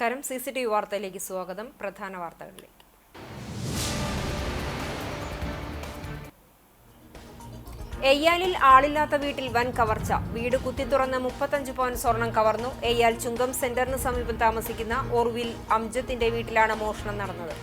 നമസ്കാരം. CCTV വാർത്തയിലേക്ക് സ്വാഗതം. പ്രധാന വാർത്തകളിലേക്ക്. എയ്യാലിൽ ആളില്ലാത്ത വീട്ടിൽ വൻ കവർച്ച. വീട് കുത്തിത്തുറന്ന് 35 പവൻ സ്വർണം കവർന്നു. എയ്യാൽ ചുങ്കം സെന്ററിന് സമീപം താമസിക്കുന്ന ഓർവിൽ അംജത്തിന്റെ വീട്ടിലാണ് മോഷണം നടന്നത്.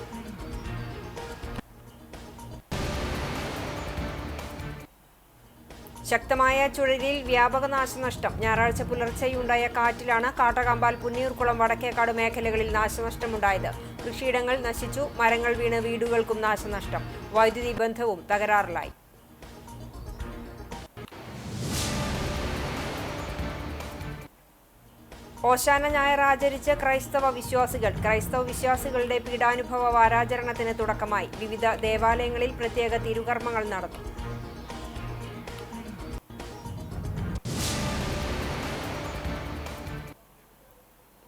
ശക്തമായ ചുഴലിയിൽ വ്യാപക നാശനഷ്ടം. ഞായറാഴ്ച പുലർച്ചെയുണ്ടായ കാറ്റിലാണ് കാട്ടകമ്പാൽ പുന്നിയൂർക്കുളം വടക്കേക്കാട് മേഖലകളിൽ നാശനഷ്ടമുണ്ടായത്. കൃഷിയിടങ്ങൾ നശിച്ചു. മരങ്ങൾ വീണ് വീടുകൾക്കും നാശനഷ്ടം. വൈദ്യുതി ബന്ധവും തകരാറിലായി. ഓശാന ഞായർ ആചരിച്ച് ക്രൈസ്തവ വിശ്വാസികളുടെ പീഡാനുഭവ വാരാചരണത്തിന് തുടക്കമായി. വിവിധ ദേവാലയങ്ങളിൽ പ്രത്യേക തിരുകർമ്മങ്ങൾ നടന്നു.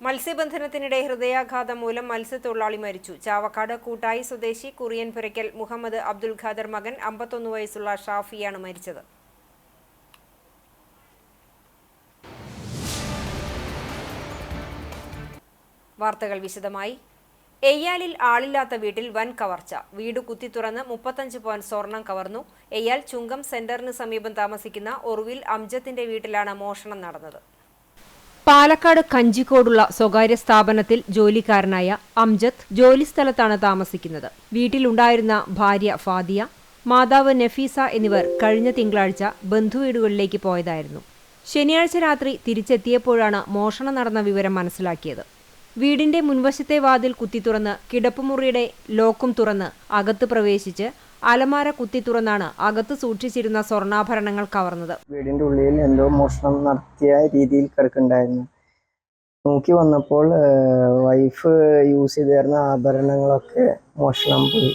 മത്സ്യബന്ധനത്തിനിടെ ഹൃദയാഘാതം മൂലം മത്സ്യത്തൊഴിലാളി മരിച്ചു. ചാവക്കാട് കൂട്ടായി സ്വദേശി കുറിയൻപുരയ്ക്കൽ മുഹമ്മദ് അബ്ദുൽ ഖാദർ മകൻ 51 വയസ്സുള്ള ഷാഫിയാണ് മരിച്ചത്. വാർത്തകൾ വിശദമായി. എയ്യാലിൽ ആളില്ലാത്ത വീട്ടിൽ വൻ കവർച്ച. വീട് കുത്തിത്തുറന്ന് 35 പവൻ സ്വർണം കവർന്നു. എയ്യാൽ ചുങ്കം സെന്ററിന് സമീപം താമസിക്കുന്ന ഒർവിൽ അംജത്തിന്റെ വീട്ടിലാണ് മോഷണം നടന്നത്. പാലക്കാട് കഞ്ചിക്കോടുള്ള സ്വകാര്യ സ്ഥാപനത്തിൽ ജോലിക്കാരനായ അംജദ് ജോലിസ്ഥലത്താണ് താമസിക്കുന്നത്. വീട്ടിലുണ്ടായിരുന്ന ഭാര്യ ഫാദിയ, മാതാവ് നഫീസ എന്നിവർ കഴിഞ്ഞ തിങ്കളാഴ്ച ബന്ധുവീടുകളിലേക്ക് പോയതായിരുന്നു. ശനിയാഴ്ച രാത്രി തിരിച്ചെത്തിയപ്പോഴാണ് മോഷണം നടന്ന വിവരം മനസ്സിലാക്കിയത്. വീടിന്റെ മുൻവശത്തെ വാതിൽ കുത്തിത്തുറന്ന് കിടപ്പുമുറിയുടെ ലോക്കും തുറന്ന് അകത്ത് പ്രവേശിച്ച് അലമാര കുത്തി തുറന്നാണ് അകത്ത് സൂക്ഷിച്ചിരുന്ന സ്വർണ്ണാഭരണങ്ങൾ കവർന്നത്. വീടിന്റെ ഉള്ളിൽ എന്തോ മോഷണം നടത്തിയ രീതിയിൽ കിടക്കുന്നുണ്ടായിരുന്നു. നോക്കി വന്നപ്പോൾ വൈഫ് യൂസ് ചെയ്തിരുന്ന ആഭരണങ്ങളൊക്കെ മോഷണം പോയി.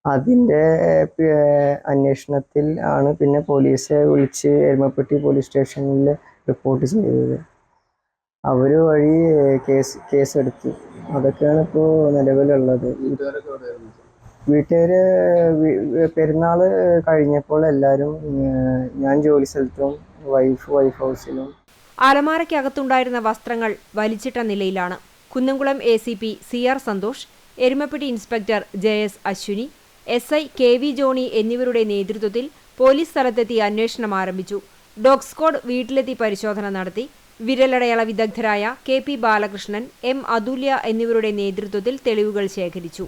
അതിൻ്റെ അന്വേഷണത്തിൽ ആണ് പിന്നെ പോലീസെ വിളിച്ച് എരുമപ്പെട്ടി പോലീസ് സ്റ്റേഷനിൽ റിപ്പോർട്ട് ചെയ്തത്. അവർ വഴി കേസെടുത്തു. അതൊക്കെയാണ് ഇപ്പോൾ നിലവിലുള്ളത്. വീട്ടുകാര് പെരുന്നാൾ കഴിഞ്ഞപ്പോൾ എല്ലാവരും ഞാൻ ജോലി സ്ഥലത്തും വൈഫ് ഹൗസിലും. അലമാരയ്ക്കകത്തുണ്ടായിരുന്ന വസ്ത്രങ്ങൾ വലിച്ചിട്ട നിലയിലാണ്. Kunnamkulam ACP CR Santhosh, Erumapetty inspector JS Ashwini, SI KV Johny എന്നിവരുടെ നേതൃത്വത്തിൽ പോലീസ് സ്ഥലത്തെത്തി അന്വേഷണം ആരംഭിച്ചു. ഡോഗ് സ്ക്വാഡ് വീട്ടിലെത്തി പരിശോധന നടത്തി. വിരലടയാള വിദഗ്ധരായ KP ബാലകൃഷ്ണൻ, M അതുല്യ എന്നിവരുടെ നേതൃത്വത്തിൽ തെളിവുകൾ ശേഖരിച്ചു.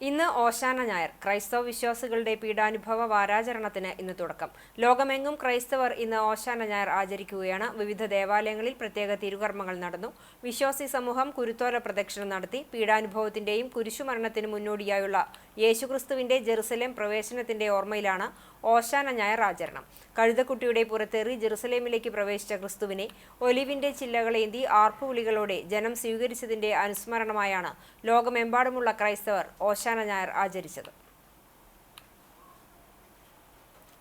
ഇന്ന് ഓശാന ഞായർ. ക്രൈസ്തവ വിശ്വാസികളുടെ പീഡാനുഭവ വാരാചരണത്തിന് ഇന്ന് തുടക്കം. ലോകമെങ്ങും ക്രൈസ്തവർ ഇന്ന് ഓശാന ഞായർ ആചരിക്കുകയാണ്. വിവിധ ദേവാലയങ്ങളിൽ പ്രത്യേക തിരുകർമ്മങ്ങൾ നടന്നു. വിശ്വാസി സമൂഹം കുരുത്തോല പ്രദക്ഷിണം നടത്തി. പീഡാനുഭവത്തിന്റെയും കുരിശുമരണത്തിന് മുന്നോടിയായുള്ള യേശുക്രിസ്തുവിന്റെ ജെറുസലേം പ്രവേശനത്തിന്റെ ഓർമ്മയിലാണ് ഓശാന ഞായർ ആചരണം. കഴുതക്കുട്ടിയുടെ പുറത്തേറി ജെറുസലേമിലേക്ക് പ്രവേശിച്ച ക്രിസ്തുവിനെ ഒലിവിന്റെ ചില്ലകളേന്തി ആർപ്പുവിളികളോടെ ജനം സ്വീകരിച്ചതിന്റെ അനുസ്മരണമായാണ് ലോകമെമ്പാടുമുള്ള ക്രൈസ്തവർ ഓശാന ഞായർ ആചരിച്ചത്.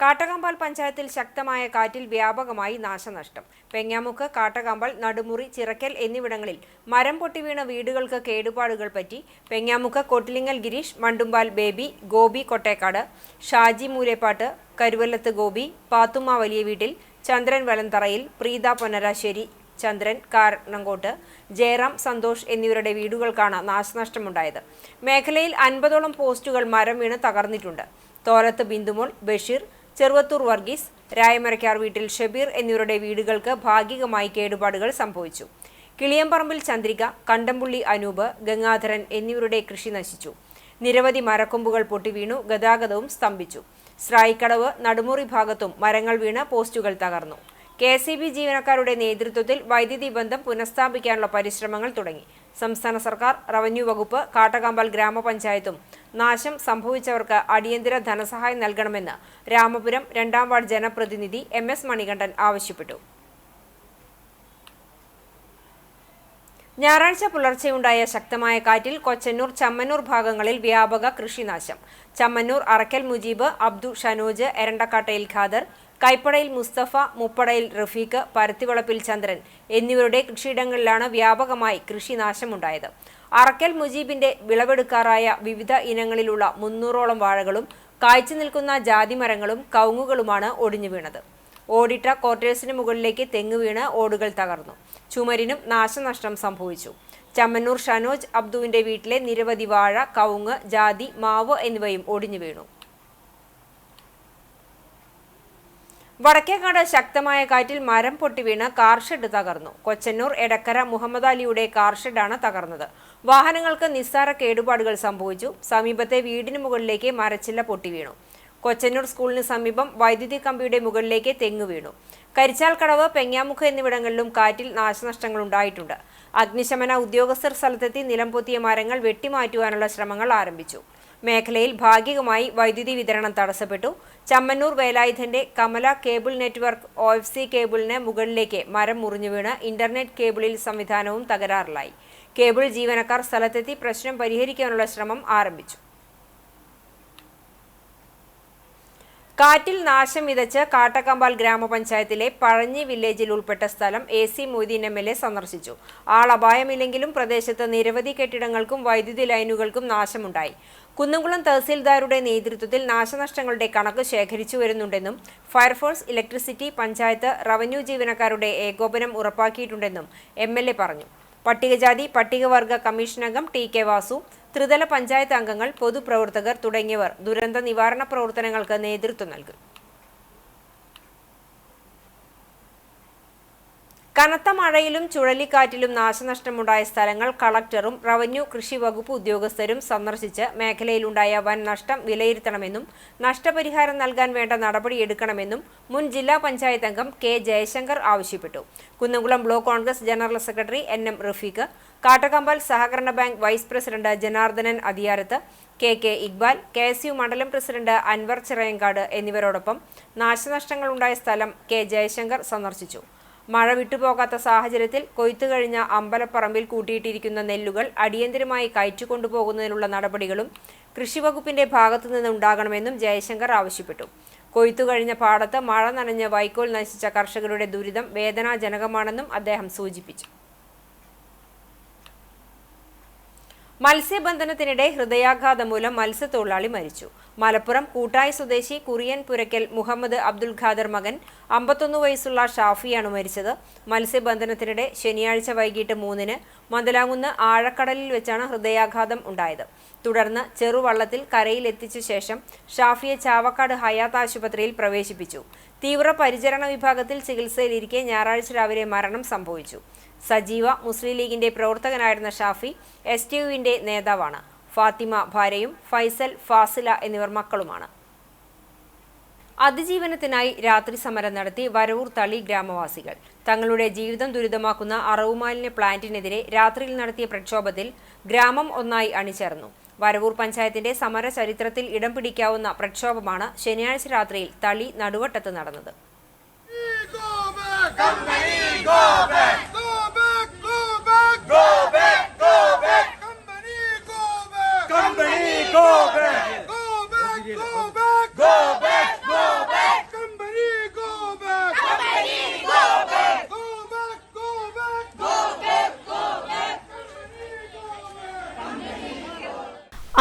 കാട്ടകമ്പാൽ പഞ്ചായത്തിൽ ശക്തമായ കാറ്റിൽ വ്യാപകമായി നാശനഷ്ടം. പെങ്ങാമുക്ക്, കാട്ടകമ്പാൽ, നടുമുറി, ചിറക്കൽ എന്നിവിടങ്ങളിൽ മരം പൊട്ടി വീണ വീടുകൾക്ക് കേടുപാടുകൾ പറ്റി. പെങ്ങാമുക്ക് കൊട്ടിലിങ്ങൽ ഗിരീഷ്, മണ്ടുമ്പാൽ ബേബി, ഗോപി കൊട്ടേക്കാട്, ഷാജി മൂലേപ്പാട്ട്, കരുവല്ലത്ത് ഗോപി, പാത്തുമ്മ വലിയ വീട്ടിൽ, ചന്ദ്രൻ വലന്തറയിൽ, പ്രീത പൊന്നരാശ്ശേരി, ചന്ദ്രൻ കാരണങ്കോട്ട്, ജയറാം സന്തോഷ് എന്നിവരുടെ വീടുകൾക്കാണ് നാശനഷ്ടമുണ്ടായത്. മേഖലയിൽ 50ഓളം പോസ്റ്റുകൾ മരം വീണ് തകർന്നിട്ടുണ്ട്. തോലത്ത് ബിന്ദുമോൾ, ബഷീർ, ചെറുവത്തൂർ വർഗീസ്, രായമരക്കാർ വീട്ടിൽ ഷബീർ എന്നിവരുടെ വീടുകൾക്ക് ഭാഗികമായി കേടുപാടുകൾ സംഭവിച്ചു. കിളിയമ്പറമ്പിൽ ചന്ദ്രിക, കണ്ടംപുള്ളി അനൂപ്, ഗംഗാധരൻ എന്നിവരുടെ കൃഷി നശിച്ചു. നിരവധി മരക്കൊമ്പുകൾ പൊട്ടിവീണു. ഗതാഗതവും സ്തംഭിച്ചു. സ്രായിക്കടവ്, നടുമുറി ഭാഗത്തും മരങ്ങൾ വീണ് പോസ്റ്റുകൾ തകർന്നു. KCB ജീവനക്കാരുടെ നേതൃത്വത്തിൽ വൈദ്യുതി ബന്ധം പുനഃസ്ഥാപിക്കാനുള്ള പരിശ്രമങ്ങൾ തുടങ്ങി. സംസ്ഥാന സർക്കാർ, റവന്യൂ വകുപ്പ്, കാട്ടകമ്പാൽ ഗ്രാമപഞ്ചായത്തും നാശം സംഭവിച്ചവർക്ക് അടിയന്തര ധനസഹായം നൽകണമെന്ന് രാമപുരം 2ാം വാർഡ് ജനപ്രതിനിധി MS മണികണ്ഠൻ ആവശ്യപ്പെട്ടു. ഞായറാഴ്ച പുലർച്ചെയുണ്ടായ ശക്തമായ കാറ്റിൽ കൊച്ചന്നൂർ, ചമ്മന്നൂർ ഭാഗങ്ങളിൽ വ്യാപക കൃഷിനാശം. ചമ്മന്നൂർ അറക്കൽ മുജീബ്, അബ്ദു ഷനോജ്, എരണ്ടക്കാട്ടയിൽ ഖാദർ, കൈപ്പടയിൽ മുസ്തഫ, മുപ്പടയിൽ റഫീഖ്, പരുത്തിവളപ്പിൽ ചന്ദ്രൻ എന്നിവരുടെ കൃഷിയിടങ്ങളിലാണ് വ്യാപകമായി കൃഷിനാശമുണ്ടായത്. അറക്കൽ മുജീബിന്റെ വിളവെടുക്കാറായ വിവിധ ഇനങ്ങളിലുള്ള 300ഓളം വാഴകളും കായ്ച്ചു നിൽക്കുന്ന ജാതിമരങ്ങളും കവുങ്ങുകളുമാണ് ഒടിഞ്ഞു വീണത്. ഓടിട്ട ക്വാർട്ടേഴ്സിന് മുകളിലേക്ക് തെങ്ങ് വീണ് ഓടുകൾ തകർന്നു. ചുമരിനും നാശനഷ്ടം സംഭവിച്ചു. ചമ്മന്നൂർ ഷനോജ് അബ്ദുവിന്റെ വീട്ടിലെ നിരവധി വാഴ, കവുങ്ങ്, ജാതി, മാവ് എന്നിവയും ഒടിഞ്ഞു വീണു. വടക്കേക്കാട് ശക്തമായ കാറ്റിൽ മരം പൊട്ടിവീണ് കാർ ഷെഡ് തകർന്നു. കൊച്ചന്നൂർ എടക്കര മുഹമ്മദ് അലിയുടെ കാർ ഷെഡാണ് തകർന്നത്. വാഹനങ്ങൾക്ക് നിസ്സാര കേടുപാടുകൾ സംഭവിച്ചു. സമീപത്തെ വീടിന് മുകളിലേക്ക് മരച്ചില്ല പൊട്ടിവീണു. കൊച്ചന്നൂർ സ്കൂളിന് സമീപം വൈദ്യുതി കമ്പിയുടെ മുകളിലേക്ക് തെങ്ങ് വീണു. കരിച്ചാൽക്കടവ്, പെങ്ങാമുക്ക് എന്നിവിടങ്ങളിലും കാറ്റിൽ നാശനഷ്ടങ്ങൾ ഉണ്ടായിട്ടുണ്ട്. അഗ്നിശമന ഉദ്യോഗസ്ഥർ സ്ഥലത്തെത്തി നിലംപൊത്തിയ മരങ്ങൾ വെട്ടിമാറ്റുവാനുള്ള ശ്രമങ്ങൾ ആരംഭിച്ചു. മേഖലയിൽ ഭാഗികമായി വൈദ്യുതി വിതരണം തടസ്സപ്പെട്ടു. ചമ്മന്നൂർ വേലായുധന്റെ കമല കേബിൾ നെറ്റ്വർക്ക് OFC കേബിളിന് മുകളിലേക്ക് മരം മുറിഞ്ഞു വീണ് ഇന്റർനെറ്റ് കേബിളിൽ സംവിധാനവും തകരാറിലായി. കേബിൾ ജീവനക്കാർ സ്ഥലത്തെത്തി പ്രശ്നം പരിഹരിക്കാനുള്ള ശ്രമം ആരംഭിച്ചു. കാറ്റിൽ നാശം വിതച്ച് കാട്ടക്കമ്പാൽ ഗ്രാമപഞ്ചായത്തിലെ പഴഞ്ഞി വില്ലേജിൽ ഉൾപ്പെട്ട സ്ഥലം AC മൊയ്തീൻ MLA സന്ദർശിച്ചു. ആളപായമില്ലെങ്കിലും പ്രദേശത്ത് നിരവധി കെട്ടിടങ്ങൾക്കും വൈദ്യുതി ലൈനുകൾക്കും നാശമുണ്ടായി. കുന്നംകുളം തഹസീൽദാരുടെ നേതൃത്വത്തിൽ നാശനഷ്ടങ്ങളുടെ കണക്ക് ശേഖരിച്ചു വരുന്നുണ്ടെന്നും ഫയർഫോഴ്സ്, ഇലക്ട്രിസിറ്റി, പഞ്ചായത്ത്, റവന്യൂ ജീവനക്കാരുടെ ഏകോപനം ഉറപ്പാക്കിയിട്ടുണ്ടെന്നും MLA പറഞ്ഞു. പട്ടികജാതി പട്ടികവർഗ കമ്മീഷൻ അംഗം TK വാസു, ത്രിതല പഞ്ചായത്ത് അംഗങ്ങൾ, പൊതുപ്രവർത്തകർ തുടങ്ങിയവർ ദുരന്ത നിവാരണ പ്രവർത്തനങ്ങൾക്ക് നേതൃത്വം നൽകും. കനത്ത മഴയിലും ചുഴലിക്കാറ്റിലും നാശനഷ്ടമുണ്ടായ സ്ഥലങ്ങൾ കളക്ടറും റവന്യൂ കൃഷി വകുപ്പ് ഉദ്യോഗസ്ഥരും സന്ദർശിച്ച് മേഖലയിലുണ്ടായ വൻ നഷ്ടം വിലയിരുത്തണമെന്നും നഷ്ടപരിഹാരം നൽകാൻ വേണ്ട നടപടിയെടുക്കണമെന്നും മുൻ ജില്ലാ പഞ്ചായത്ത് അംഗം K ജയശങ്കർ ആവശ്യപ്പെട്ടു. Kunnamkulam block Congress general secretary NM Rafeeq, Kattakampal സഹകരണ bank vice president Janardhanan Adiyarath, KK Iqbal, KSU മണ്ഡലം പ്രസിഡന്റ് അൻവർ ചിറയങ്കാട് എന്നിവരോടൊപ്പം നാശനഷ്ടങ്ങളുണ്ടായ സ്ഥലം K ജയശങ്കർ സന്ദർശിച്ചു. മഴ വിട്ടുപോകാത്ത സാഹചര്യത്തിൽ കൊയ്ത്തു കഴിഞ്ഞ അമ്പലപ്പറമ്പിൽ കൂട്ടിയിട്ടിരിക്കുന്ന നെല്ലുകൾ അടിയന്തരമായി കയറ്റിക്കൊണ്ടുപോകുന്നതിനുള്ള നടപടികളും കൃഷിവകുപ്പിന്റെ ഭാഗത്തുനിന്ന് ഉണ്ടാകണമെന്നും ജയശങ്കർ ആവശ്യപ്പെട്ടു. കൊയ്ത്തു കഴിഞ്ഞ പാടത്ത് മഴ നനഞ്ഞ് വൈക്കോൽ നശിച്ച കർഷകരുടെ ദുരിതം വേദനാജനകമാണെന്നും അദ്ദേഹം സൂചിപ്പിച്ചു. മത്സ്യബന്ധനത്തിനിടെ ഹൃദയാഘാതം മൂലം മത്സ്യത്തൊഴിലാളി മരിച്ചു. മലപ്പുറം കൂട്ടായി സ്വദേശി കുറിയൻ പുരക്കൽ മുഹമ്മദ് അബ്ദുൽ ഖാദർ മകൻ 51 വയസ്സുള്ള ഷാഫിയാണ് മരിച്ചത്. മത്സ്യബന്ധനത്തിനിടെ ശനിയാഴ്ച വൈകിട്ട് 3-ന് മന്ദലാംകുന്ന് ആഴക്കടലിൽ വെച്ചാണ് ഹൃദയാഘാതം ഉണ്ടായത്. തുടർന്ന് ചെറുവള്ളത്തിൽ കരയിലെത്തിച്ച ശേഷം ഷാഫിയെ ചാവക്കാട് ഹയാത്ത് ആശുപത്രിയിൽ പ്രവേശിപ്പിച്ചു. തീവ്രപരിചരണ വിഭാഗത്തിൽ ചികിത്സയിലിരിക്കെ ഞായറാഴ്ച രാവിലെ മരണം സംഭവിച്ചു. സജീവ മുസ്ലിം ലീഗിന്റെ പ്രവർത്തകനായിരുന്ന ഷാഫി STUവിന്റെ നേതാവാണ്. ഫാത്തിമ ഭാര്യയും ഫൈസൽ, ഫാസില എന്നിവർ മക്കളുമാണ്. അതിജീവനത്തിനായി രാത്രി സമരം നടത്തി വരവൂർ തളി ഗ്രാമവാസികൾ. തങ്ങളുടെ ജീവിതം ദുരിതമാക്കുന്ന അറവുമാലിന്യ പ്ലാന്റിനെതിരെ രാത്രിയിൽ നടത്തിയ പ്രക്ഷോഭത്തിൽ ഗ്രാമം ഒന്നായി അണിചേർന്നു. വരവൂർ പഞ്ചായത്തിന്റെ സമര ചരിത്രത്തിൽ ഇടം പിടിക്കാവുന്ന പ്രക്ഷോഭമാണ് ശനിയാഴ്ച രാത്രിയിൽ തളി നടുവട്ടത്ത് നടന്നത്.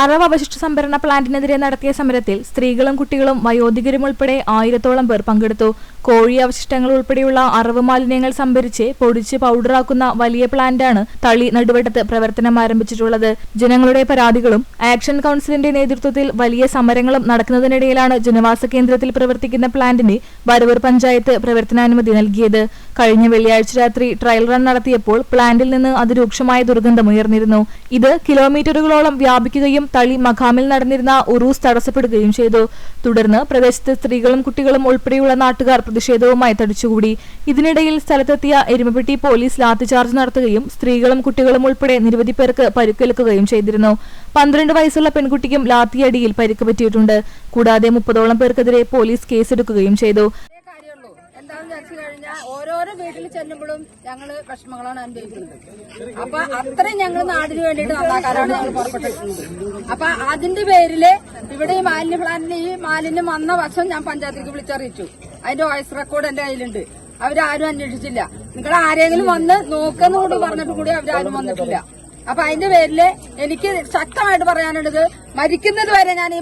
അറവ് അവശിഷ്ട സംഭരണ പ്ലാന്റിനെതിരെ നടത്തിയ സമരത്തിൽ സ്ത്രീകളും കുട്ടികളും വയോധികരും ഉൾപ്പെടെ 1000-ഓളം പേർ പങ്കെടുത്തു. കോഴി അവശിഷ്ടങ്ങൾ ഉൾപ്പെടെയുള്ള അറവ് മാലിന്യങ്ങൾ സംഭരിച്ച് പൊടിച്ച് പൗഡറാക്കുന്ന വലിയ പ്ലാന്റാണ് തളി നടുവട്ടത്ത് പ്രവർത്തനം ആരംഭിച്ചിട്ടുള്ളത്. ജനങ്ങളുടെ പരാതികളും ആക്ഷൻ കൗൺസിലിന്റെ നേതൃത്വത്തിൽ വലിയ സമരങ്ങളും നടക്കുന്നതിനിടയിലാണ് ജനവാസ കേന്ദ്രത്തിൽ പ്രവർത്തിക്കുന്ന പ്ലാന്റിന് വരവൂർ പഞ്ചായത്ത് പ്രവർത്തനാനുമതി നൽകിയത്. കഴിഞ്ഞ വെള്ളിയാഴ്ച രാത്രി ട്രയൽ റൺ നടത്തിയപ്പോൾ പ്ലാന്റിൽ നിന്ന് അതിരൂക്ഷമായ ദുർഗന്ധമുയർന്നിരുന്നു. ഇത് കിലോമീറ്ററുകളോളം വ്യാപിക്കുകയും തളി മഖാമിൽ നടന്നിരുന്ന ഉറൂസ് തടസ്സപ്പെടുകയും ചെയ്തു. തുടർന്ന് പ്രദേശത്ത് സ്ത്രീകളും കുട്ടികളും ഉൾപ്പെടെയുള്ള നാട്ടുകാർ പ്രതിഷേധവുമായി തടിച്ചുകൂടി. ഇതിനിടയിൽ സ്ഥലത്തെത്തിയ എരുമപ്പെട്ടി പോലീസ് ലാത്തിചാർജ് നടത്തുകയും സ്ത്രീകളും കുട്ടികളും ഉൾപ്പെടെ നിരവധി പേർക്ക് പരിക്കേൽക്കുകയും ചെയ്തിരുന്നു. 12 വയസ്സുള്ള പെൺകുട്ടിക്കും ലാത്തിയടിയിൽ പരിക്ക് പറ്റിയിട്ടുണ്ട്. കൂടാതെ 30ഓളം പേർക്കെതിരെ പോലീസ് കേസെടുക്കുകയും ചെയ്തു. ഓരോരോ വീട്ടിൽ ചെല്ലുമ്പോഴും ഞങ്ങള് വിഷമങ്ങളാണ് അനുഭവിക്കുന്നത്. അപ്പൊ അത്രയും ഞങ്ങൾ നാടിന് വേണ്ടിയിട്ട് നന്നാക്കാനാണ് ഞങ്ങൾ പുറപ്പെട്ടിട്ടുള്ളത്. അപ്പൊ അതിന്റെ പേരില് ഇവിടെ ഈ മാലിന്യ പ്ലാന്റിന് ഈ മാലിന്യം വന്ന വർഷം ഞാൻ പഞ്ചായത്തിലേക്ക് വിളിച്ചറിയിച്ചു. അതിന്റെ വോയിസ് റെക്കോർഡ് എന്റെ കയ്യിലുണ്ട്. അവരാരും അന്വേഷിച്ചില്ല. നിങ്ങൾ ആരെങ്കിലും വന്ന് നോക്കെന്ന് കൂടി പറഞ്ഞിട്ട് കൂടി അവരാരും വന്നിട്ടില്ല. അപ്പൊ അതിന്റെ പേരില് എനിക്ക് ശക്തമായിട്ട് പറയാനുള്ളത്, മരിക്കുന്നത് വരെ ഞാൻ ഈ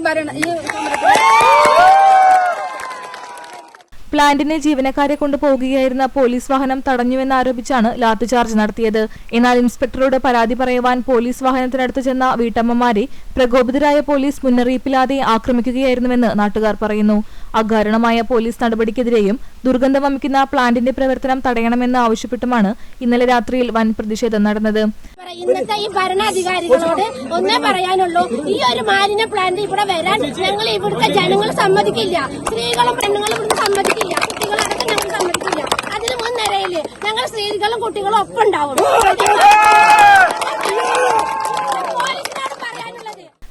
പ്ലാന്റിന് ജീവനക്കാരെ കൊണ്ടുപോകുകയായിരുന്ന പോലീസ് വാഹനം തടഞ്ഞുവെന്നാരോപിച്ചാണ് ലാത്തിചാർജ് നടത്തിയത്. എന്നാൽ ഇൻസ്പെക്ടറോട് പരാതി പറയുവാൻ പോലീസ് വാഹനത്തിനടുത്ത് ചെന്ന വീട്ടമ്മമാരെ പ്രകോപിതരായ പോലീസ് മുന്നറിയിപ്പില്ലാതെ ആക്രമിക്കുകയായിരുന്നുവെന്ന് നാട്ടുകാർ പറയുന്നു. അകാരണമായ പോലീസ് നടപടിക്കെതിരെയും ദുർഗന്ധം വമിക്കുന്ന പ്ലാന്റിന്റെ പ്രവർത്തനം തടയണമെന്ന് ആവശ്യപ്പെട്ടുമാണ് ഇന്നലെ രാത്രിയിൽ വൻ പ്രതിഷേധം നടന്നത്. ഇന്നത്തെ ഈ ഭരണാധികാരികളോട് ഒന്നേ പറയാനുള്ളൂ, ഈ ഒരു മാലിന്യ പ്ലാന്റ് ഇവിടെ വരാൻ ഞങ്ങൾ ഇവിടുത്തെ ജനങ്ങൾ സമ്മതിക്കില്ല. സ്ത്രീകളും പെണ്ണുങ്ങളും ഇവിടുന്ന് സമ്മതിക്കില്ല, കുട്ടികളടക്കം ഞങ്ങൾ സമ്മതിക്കില്ല. അതിന് മുൻനിരയില് ഞങ്ങൾ സ്ത്രീകളും കുട്ടികളും ഒപ്പം ഉണ്ടാവും.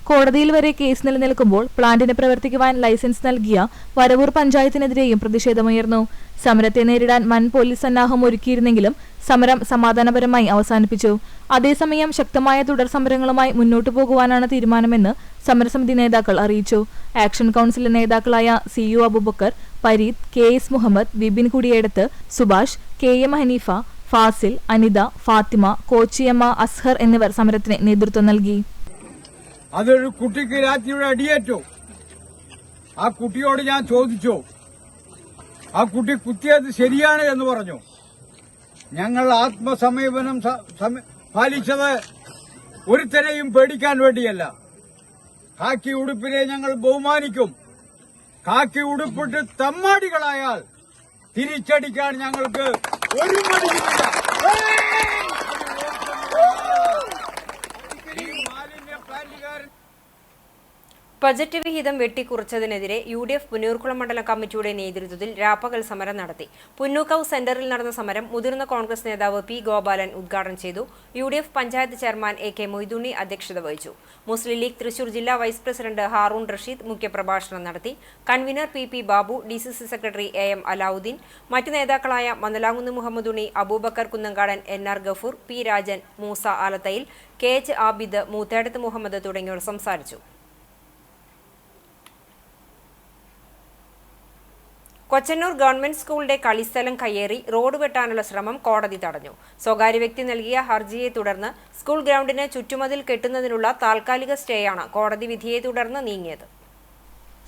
കോടതിയിൽ വരെ കേസ് നിലനിൽക്കുമ്പോൾ പ്ലാന്റിന് പ്രവർത്തിക്കുവാൻ ലൈസൻസ് നൽകിയ വരവൂർ പഞ്ചായത്തിനെതിരെയും പ്രതിഷേധമുയർന്നു. സമരത്തെ നേരിടാൻ വൻ പോലീസ് സന്നാഹം ഒരുക്കിയിരുന്നെങ്കിലും സമരം സമാധാനപരമായി അവസാനിപ്പിച്ചു. അതേസമയം ശക്തമായ തുടർ സമരങ്ങളുമായി മുന്നോട്ടു പോകുവാനാണ് തീരുമാനമെന്ന് സമരസമിതി നേതാക്കൾ അറിയിച്ചു. ആക്ഷൻ കൌൺസിൽ നേതാക്കളായ CU Abubakar, Pareed, KS Muhammad, Vipin Kudiyedath, Subhash, KM Hanifa, Fazil, Anitha, Fathima, Kochiyamma, Azhar എന്നിവർ സമരത്തിന് നേതൃത്വം നൽകി. അതൊരു കുട്ടിക്ക് രാത്രിയുടെ അടിയേറ്റു. ആ കുട്ടിയോട് ഞാൻ ചോദിച്ചു, ആ കുട്ടി കുത്തിയത് ശരിയാണ് എന്ന് പറഞ്ഞു. ഞങ്ങൾ ആത്മസമീപനം പാലിച്ചത് ഒരുത്തരെയും പേടിക്കാൻ വേണ്ടിയല്ല. കാക്കി ഉടുപ്പിനെ ഞങ്ങൾ ബഹുമാനിക്കും. കാക്കി ഉടുപ്പിട്ട് തമ്മാടികളായാൽ തിരിച്ചടിക്കാൻ ഞങ്ങൾക്ക് ഒരു മടിയുമില്ല. ബജറ്റ് വിഹിതം വെട്ടിക്കുറച്ചതിനെതിരെ UDF പുന്നൂർകുളം മണ്ഡലം കമ്മിറ്റിയുടെ നേതൃത്വത്തിൽ രാപ്പകൽ സമരം നടത്തി. പുന്നൂക്കാവ് സെന്ററിൽ നടന്ന സമരം മുതിർന്ന കോൺഗ്രസ് നേതാവ് P. ഗോപാലൻ ഉദ്ഘാടനം ചെയ്തു. UDF panchayat chairman AK Moythunni അധ്യക്ഷത വഹിച്ചു. മുസ്ലിം ലീഗ് തൃശൂർ ജില്ലാ വൈസ് പ്രസിഡന്റ് ഹാറൂൺ റഷീദ് മുഖ്യപ്രഭാഷണം നടത്തി. Convener PP Babu, DCC secretary AM Alauddin, മറ്റ് നേതാക്കളായ Mannalamkunnu Muhammadunni, Abubakar കുന്നങ്കാടൻ, NR Gafoor, P. Rajan, Musa ആലത്തയിൽ, KH Abid, Moothedath Muhammad തുടങ്ങിയവർ സംസാരിച്ചു. കൊച്ചന്നൂർ ഗവൺമെന്റ് സ്കൂളിന്റെ കളിസ്ഥലം കയ്യേറി റോഡ് വെട്ടാനുള്ള ശ്രമം കോടതി തടഞ്ഞു. സ്വകാര്യ വ്യക്തി നൽകിയ ഹർജിയെ തുടർന്ന് സ്കൂൾ ഗ്രൗണ്ടിന് ചുറ്റുമതിൽ കെട്ടുന്നതിനുള്ള താൽക്കാലിക സ്റ്റേയാണ് കോടതി വിധിയെ തുടർന്ന് നീങ്ങിയത്.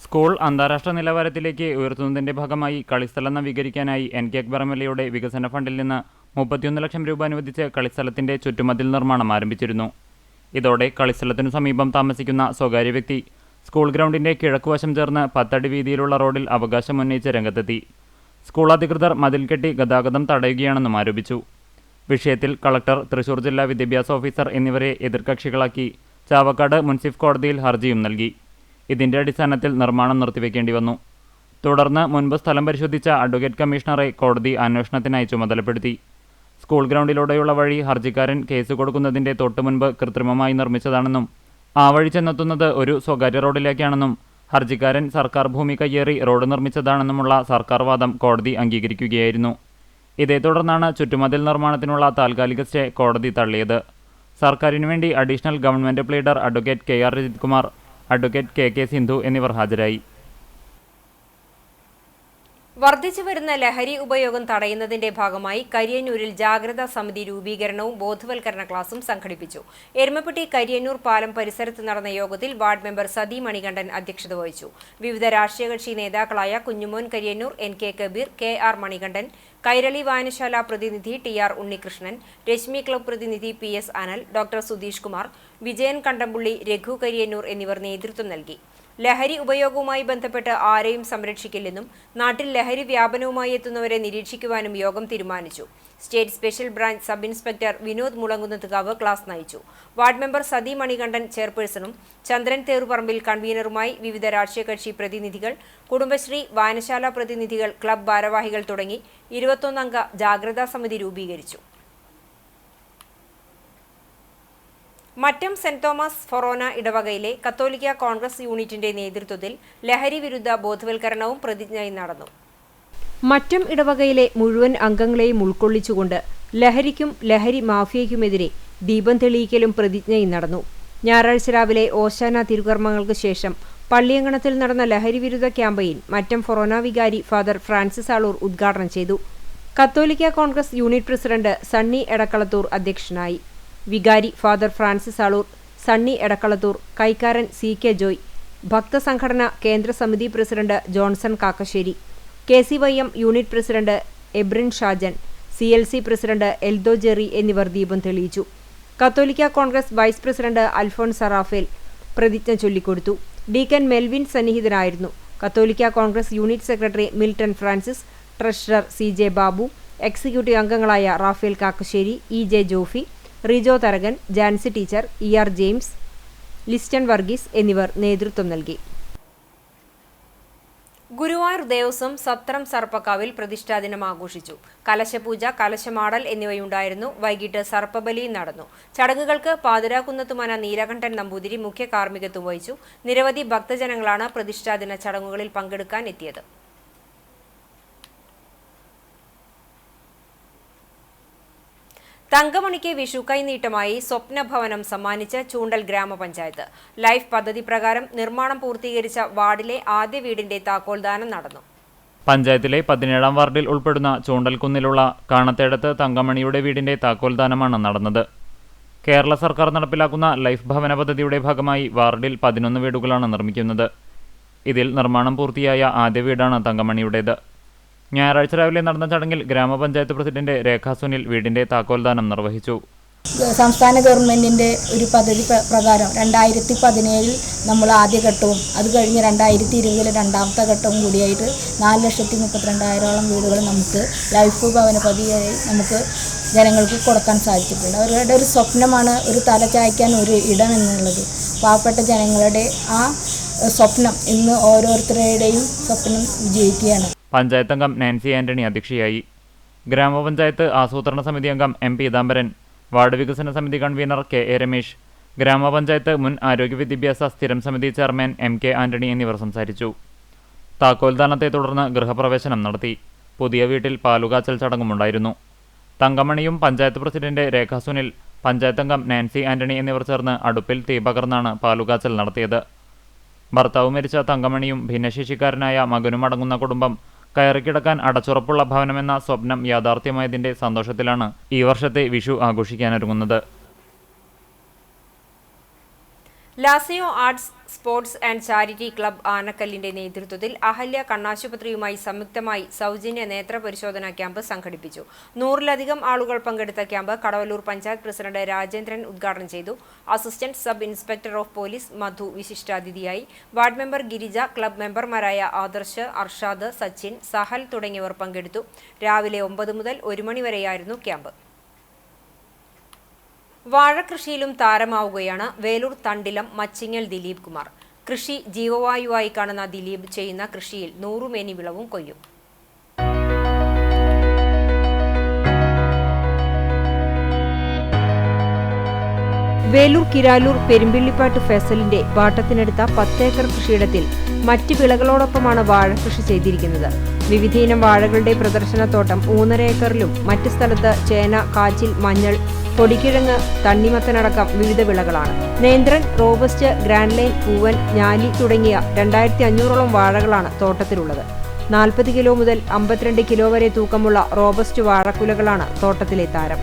സ്കൂൾ അന്താരാഷ്ട്ര നിലവാരത്തിലേക്ക് ഉയർത്തുന്നതിന്റെ ഭാഗമായി കളിസ്ഥലം നവീകരിക്കാനായി NK അക്ബർ MLA വികസന ഫണ്ടിൽ നിന്ന് 31 ലക്ഷം രൂപ അനുവദിച്ച് കളിസ്ഥലത്തിന്റെ ചുറ്റുമതിൽ നിർമ്മാണം ആരംഭിച്ചിരുന്നു. ഇതോടെ കളിസ്ഥലത്തിനു സമീപം താമസിക്കുന്ന സ്വകാര്യ വ്യക്തി സ്കൂൾ ഗ്രൗണ്ടിന്റെ കിഴക്കുവശം ചേർന്ന് 10 അടി വീതിയിലുള്ള റോഡിൽ അവകാശം ഉന്നയിച്ച് രംഗത്തെത്തി. സ്കൂൾ അധികൃതർ മതിൽ കെട്ടി ഗതാഗതം തടയുകയാണെന്നും ആരോപിച്ചു. വിഷയത്തിൽ കളക്ടർ, തൃശൂർ ജില്ലാ വിദ്യാഭ്യാസ ഓഫീസർ എന്നിവരെ എതിർകക്ഷികളാക്കി ചാവക്കാട് മുൻസിഫ് കോടതിയിൽ ഹർജിയും നൽകി. ഇതിന്റെ അടിസ്ഥാനത്തിൽ നിർമ്മാണം നിർത്തിവെക്കേണ്ടി വന്നു. തുടർന്ന് മുൻപ് സ്ഥലം പരിശോധിച്ച അഡ്വക്കേറ്റ് കമ്മീഷണറെ കോടതി അന്വേഷണത്തിനായി ചുമതലപ്പെടുത്തി. സ്കൂൾ ഗ്രൗണ്ടിലൂടെയുള്ള വഴി ഹർജിക്കാരൻ കേസ് കൊടുക്കുന്നതിന്റെ തൊട്ടുമുൻപ് കൃത്രിമമായി നിർമ്മിച്ചതാണെന്നും ആ വഴി ചെന്നെത്തുന്നത് ഒരു സ്വകാര്യ റോഡിലേക്കാണെന്നും ഹർജിക്കാരൻ സർക്കാർ ഭൂമി കയ്യേറി റോഡ് നിർമ്മിച്ചതാണെന്നുമുള്ള സർക്കാർ വാദം കോടതി അംഗീകരിക്കുകയായിരുന്നു. ഇതേ തുടർന്നാണ് ചുറ്റുമതിൽ നിർമ്മാണത്തിനുള്ള താൽക്കാലിക സ്റ്റേ കോടതി തള്ളിയത്. സർക്കാരിനു വേണ്ടി additional government pleader advocate KR Rajith Kumar, advocate KK Sindhu എന്നിവർ ഹാജരായി. വർദ്ധിച്ചു വരുന്ന ലഹരി ഉപയോഗം തടയുന്നതിന്റെ ഭാഗമായി കരിയന്നൂരിൽ ജാഗ്രതാ സമിതി രൂപീകരണവും ബോധവൽക്കരണ ക്ലാസും സംഘടിപ്പിച്ചു. എരുമപ്പെട്ടി കരിയന്നൂർ പാലം പരിസരത്ത് നടന്ന യോഗത്തിൽ വാർഡ് മെമ്പർ സതി മണികണ്ഠൻ അധ്യക്ഷത വഹിച്ചു. വിവിധ രാഷ്ട്രീയ കക്ഷി നേതാക്കളായ കുഞ്ഞുമോൻ കരിയന്നൂർ, NK കബീർ, KR മണികണ്ഠൻ, കൈരളി വായനശാല പ്രതിനിധി TR ഉണ്ണികൃഷ്ണൻ, രശ്മി ക്ലബ് പ്രതിനിധി PS അനൽ, ഡോക്ടർ സുധീഷ് കുമാർ, വിജയൻ കണ്ടമ്പുള്ളി, രഘു കരിയന്നൂർ എന്നിവർ നേതൃത്വം നൽകി. ലഹരി ഉപയോഗവുമായി ബന്ധപ്പെട്ട് ആരെയും സംരക്ഷിക്കില്ലെന്നും നാട്ടിൽ ലഹരി വ്യാപനവുമായി എത്തുന്നവരെ നിരീക്ഷിക്കുവാനും യോഗം തീരുമാനിച്ചു. State special branch sub inspector Vinod Mulankunnathukavu class നയിച്ചു. വാർഡ് മെമ്പർ സതി മണികണ്ഠൻ ചെയർപേഴ്സണും ചന്ദ്രൻ തേറുപറമ്പിൽ കൺവീനറുമായി വിവിധ രാഷ്ട്രീയ കക്ഷി പ്രതിനിധികൾ, കുടുംബശ്രീ, വായനശാല പ്രതിനിധികൾ, ക്ലബ് ഭാരവാഹികൾ തുടങ്ങി 21 അംഗ ജാഗ്രതാ സമിതി രൂപീകരിച്ചു. മറ്റം സെന്റ് തോമസ് ഫൊറോന ഇടവകയിലെ കത്തോലിക്ക കോൺഗ്രസ് യൂണിറ്റിന്റെ നേതൃത്വത്തിൽ ലഹരി വിരുദ്ധ ബോധവൽക്കരണവും പ്രതിജ്ഞയും നടന്നു. മറ്റം ഇടവകയിലെ മുഴുവൻ അംഗങ്ങളെയും ഉൾക്കൊള്ളിച്ചുകൊണ്ട് ലഹരിക്കും ലഹരി മാഫിയയ്ക്കുമെതിരെ ദീപം തെളിയിക്കലും പ്രതിജ്ഞയും നടന്നു. ഞായറാഴ്ച രാവിലെ ഓശാന തിരുകർമ്മങ്ങൾക്ക് ശേഷം പള്ളിയങ്കണത്തിൽ നടന്ന ലഹരി വിരുദ്ധ ക്യാമ്പയിൻ മറ്റം ഫൊറോന വികാരി ഫാദർ ഫ്രാൻസിസ് ആളൂർ ഉദ്ഘാടനം ചെയ്തു. Catholic Congress unit president Sunny Edakkalathur അധ്യക്ഷനായി. വികാരി ഫാദർ ഫ്രാൻസിസ് ആളൂർ, സണ്ണി എടക്കളത്തൂർ, കൈക്കാരൻ CK ജോയ്, ഭക്തസംഘടന കേന്ദ്ര സമിതി president Johnson Kakkassery, KCYM unit president Ebrin Shajan, CLC president Eldho Jerry എന്നിവർ ദീപം തെളിയിച്ചു. Catholic Congress vice president Alphonse Raphael പ്രതിജ്ഞ ചൊല്ലിക്കൊടുത്തു. ഡീക്കൻ മെൽവിൻ സന്നിഹിതനായിരുന്നു. Catholic Congress unit secretary Milton Francis, treasurer CJ Babu, executive അംഗങ്ങളായ Raphael Kakkassery, EJ Jofi, Rijo Tharakan, Jancy teacher, ER James, Liston Varghese എന്നിവർ നേതൃത്വം നൽകി. ഗുരുവായൂർ ദേവസ്വം സത്രം സർപ്പക്കാവിൽ പ്രതിഷ്ഠാദിനം ആഘോഷിച്ചു. കലശപൂജ, കലശമാടൽ എന്നിവയുണ്ടായിരുന്നു. വൈകിട്ട് സർപ്പബലി നടന്നു. ചടങ്ങുകൾക്ക് പാതിരാകുന്നത്തുമന നീലകണ്ഠൻ നമ്പൂതിരി മുഖ്യ കാർമ്മികത്വം വഹിച്ചു. നിരവധി ഭക്തജനങ്ങളാണ് പ്രതിഷ്ഠാദിന ചടങ്ങുകളിൽ പങ്കെടുക്കാൻ എത്തിയത്. തങ്കമണിക്ക് വിഷു കൈനീട്ടമായി സ്വപ്നഭവനം സമ്മാനിച്ച് ചൂണ്ടൽ ഗ്രാമപഞ്ചായത്ത്. ലൈഫ് പദ്ധതി പ്രകാരം നിർമ്മാണം പൂർത്തീകരിച്ച വാർഡിലെ ആദ്യ വീടിന്റെ താക്കോൽദാനം നടന്നു. പഞ്ചായത്തിലെ 17-ാം വാർഡിൽ ഉൾപ്പെടുന്ന ചൂണ്ടൽക്കുന്നിലുള്ള കാണത്തേടത്ത് തങ്കമണിയുടെ വീടിന്റെ താക്കോൽദാനമാണ് നടന്നത്. കേരള സർക്കാർ നടപ്പിലാക്കുന്ന ലൈഫ് ഭവന പദ്ധതിയുടെ ഭാഗമായി വാർഡിൽ 11 വീടുകളാണ് നിർമ്മിക്കുന്നത്. ഇതിൽ നിർമ്മാണം പൂർത്തിയായ ആദ്യ വീടാണ് തങ്കമണിയുടേത്. ഞായറാഴ്ച രാവിലെ നടന്ന ചടങ്ങിൽ ഗ്രാമപഞ്ചായത്ത് പ്രസിഡന്റ് രേഖാ സുനിൽ വീടിന്റെ താക്കോൽദാനം നിർവഹിച്ചു. സംസ്ഥാന ഗവൺമെൻറ്റിൻ്റെ ഒരു പദ്ധതി പ്രകാരം 2017 നമ്മൾ ആദ്യഘട്ടവും അത് കഴിഞ്ഞ് 2020 രണ്ടാമത്തെ ഘട്ടവും കൂടിയായിട്ട് 4,32,000 വീടുകൾ നമുക്ക് ലൈഫ് ഭവന പദ്ധതിയായി നമുക്ക് ജനങ്ങൾക്ക് കൊടുക്കാൻ സാധിച്ചിട്ടുണ്ട്. അവരുടെ ഒരു സ്വപ്നമാണ് ഒരു തല ചായ്ക്കാൻ ഒരു ഇടം എന്നുള്ളത്. പാവപ്പെട്ട ജനങ്ങളുടെ ആ സ്വപ്നം ഇന്ന് ഓരോരുത്തരുടെയും സ്വപ്നം വിജയിക്കുകയാണ്. പഞ്ചായത്ത് അംഗം നാൻസി ആന്റണി അധ്യക്ഷയായി. ഗ്രാമപഞ്ചായത്ത് ആസൂത്രണ സമിതി അംഗം M പീതാംബരൻ, വാർഡ് വികസന സമിതി കൺവീനർ KA രമേശ്, ഗ്രാമപഞ്ചായത്ത് മുൻ ആരോഗ്യ വിദ്യാഭ്യാസ സ്ഥിരം സമിതി ചെയർമാൻ MK ആന്റണി എന്നിവർ സംസാരിച്ചു. താക്കോൽദാനത്തെ തുടർന്ന് ഗൃഹപ്രവേശനം നടത്തി. പുതിയ വീട്ടിൽ പാലുകാച്ചൽ ചടങ്ങുമുണ്ടായിരുന്നു. തങ്കമണിയും പഞ്ചായത്ത് പ്രസിഡന്റ് രേഖാ സുനിൽ, പഞ്ചായത്ത് അംഗം നാൻസി ആന്റണി എന്നിവർ ചേർന്ന് അടുപ്പിൽ തീ പകർന്നാണ് പാലുകാച്ചൽ നടത്തിയത്. ഭർത്താവ് മരിച്ച തങ്കമണിയും ഭിന്നശേഷിക്കാരനായ മകനും അടങ്ങുന്ന കുടുംബം കയറിക്കിടക്കാൻ അടച്ചുറപ്പുള്ള ഭവനമെന്ന സ്വപ്നം യാഥാർത്ഥ്യമായതിന്റെ സന്തോഷത്തിലാണ് ഈ വർഷത്തെ വിഷു ആഘോഷിക്കാനൊരുങ്ങുന്നത്. Lazio arts, sports and charity club ആനക്കല്ലിന്റെ നേതൃത്വത്തിൽ അഹല്യ കണ്ണാശുപത്രിയുമായി സംയുക്തമായി സൗജന്യ നേത്ര പരിശോധനാ ക്യാമ്പ് സംഘടിപ്പിച്ചു. 100-ലധികം ആളുകൾ പങ്കെടുത്ത ക്യാമ്പ് കടവല്ലൂർ പഞ്ചായത്ത് പ്രസിഡന്റ് രാജേന്ദ്രൻ ഉദ്ഘാടനം ചെയ്തു. Assistant sub inspector of police Madhu വിശിഷ്ടാതിഥിയായി. വാർഡ് മെമ്പർ ഗിരിജ, ക്ലബ് മെമ്പർമാരായ ആദർശ്, അർഷാദ്, സച്ചിൻ, സഹൽ തുടങ്ങിയവർ പങ്കെടുത്തു. രാവിലെ 9 മുതൽ 1 മണി വരെയായിരുന്നു ക്യാമ്പ്. വാഴകൃഷിയിലും താരമാവുകയാണ് വേലൂർ തണ്ടിലം മച്ചിങ്ങൽ ദിലീപ് കുമാർ. കൃഷി ജീവവായുവായി കാണുന്ന ദിലീപ് ചെയ്യുന്ന കൃഷിയിൽ 100 മേനി വിളവും കൊയ്യും. വേലൂർ കിരാലൂർ പെരുമ്പിള്ളിപ്പാട്ട് ഫെസലിന്റെ പാട്ടത്തിനെടുത്ത 10 ഏക്കർ കൃഷിയിടത്തിൽ മറ്റ് വിളകളോടൊപ്പമാണ് വാഴ കൃഷി ചെയ്തിരിക്കുന്നത്. വിവിധയിനം വാഴകളുടെ പ്രദർശനത്തോട്ടം 3.5 ഏക്കറിലും മറ്റ് സ്ഥലത്ത് ചേന, കാച്ചിൽ, മഞ്ഞൾ, പൊടിക്കിഴങ്ങ്, തണ്ണിമത്തനടക്കം വിവിധ വിളകളാണ്. നേന്ത്രൻ, റോബസ്റ്റ്, ഗ്രാൻഡ് ലൈൻ, പൂവൻ, ഞാലി തുടങ്ങിയ 2500ഓളം വാഴകളാണ് തോട്ടത്തിലുള്ളത്. 40 കിലോ മുതൽ 52 കിലോ വരെ തൂക്കമുള്ള റോബസ്റ്റ് വാഴക്കുലകളാണ് തോട്ടത്തിലെ താരം.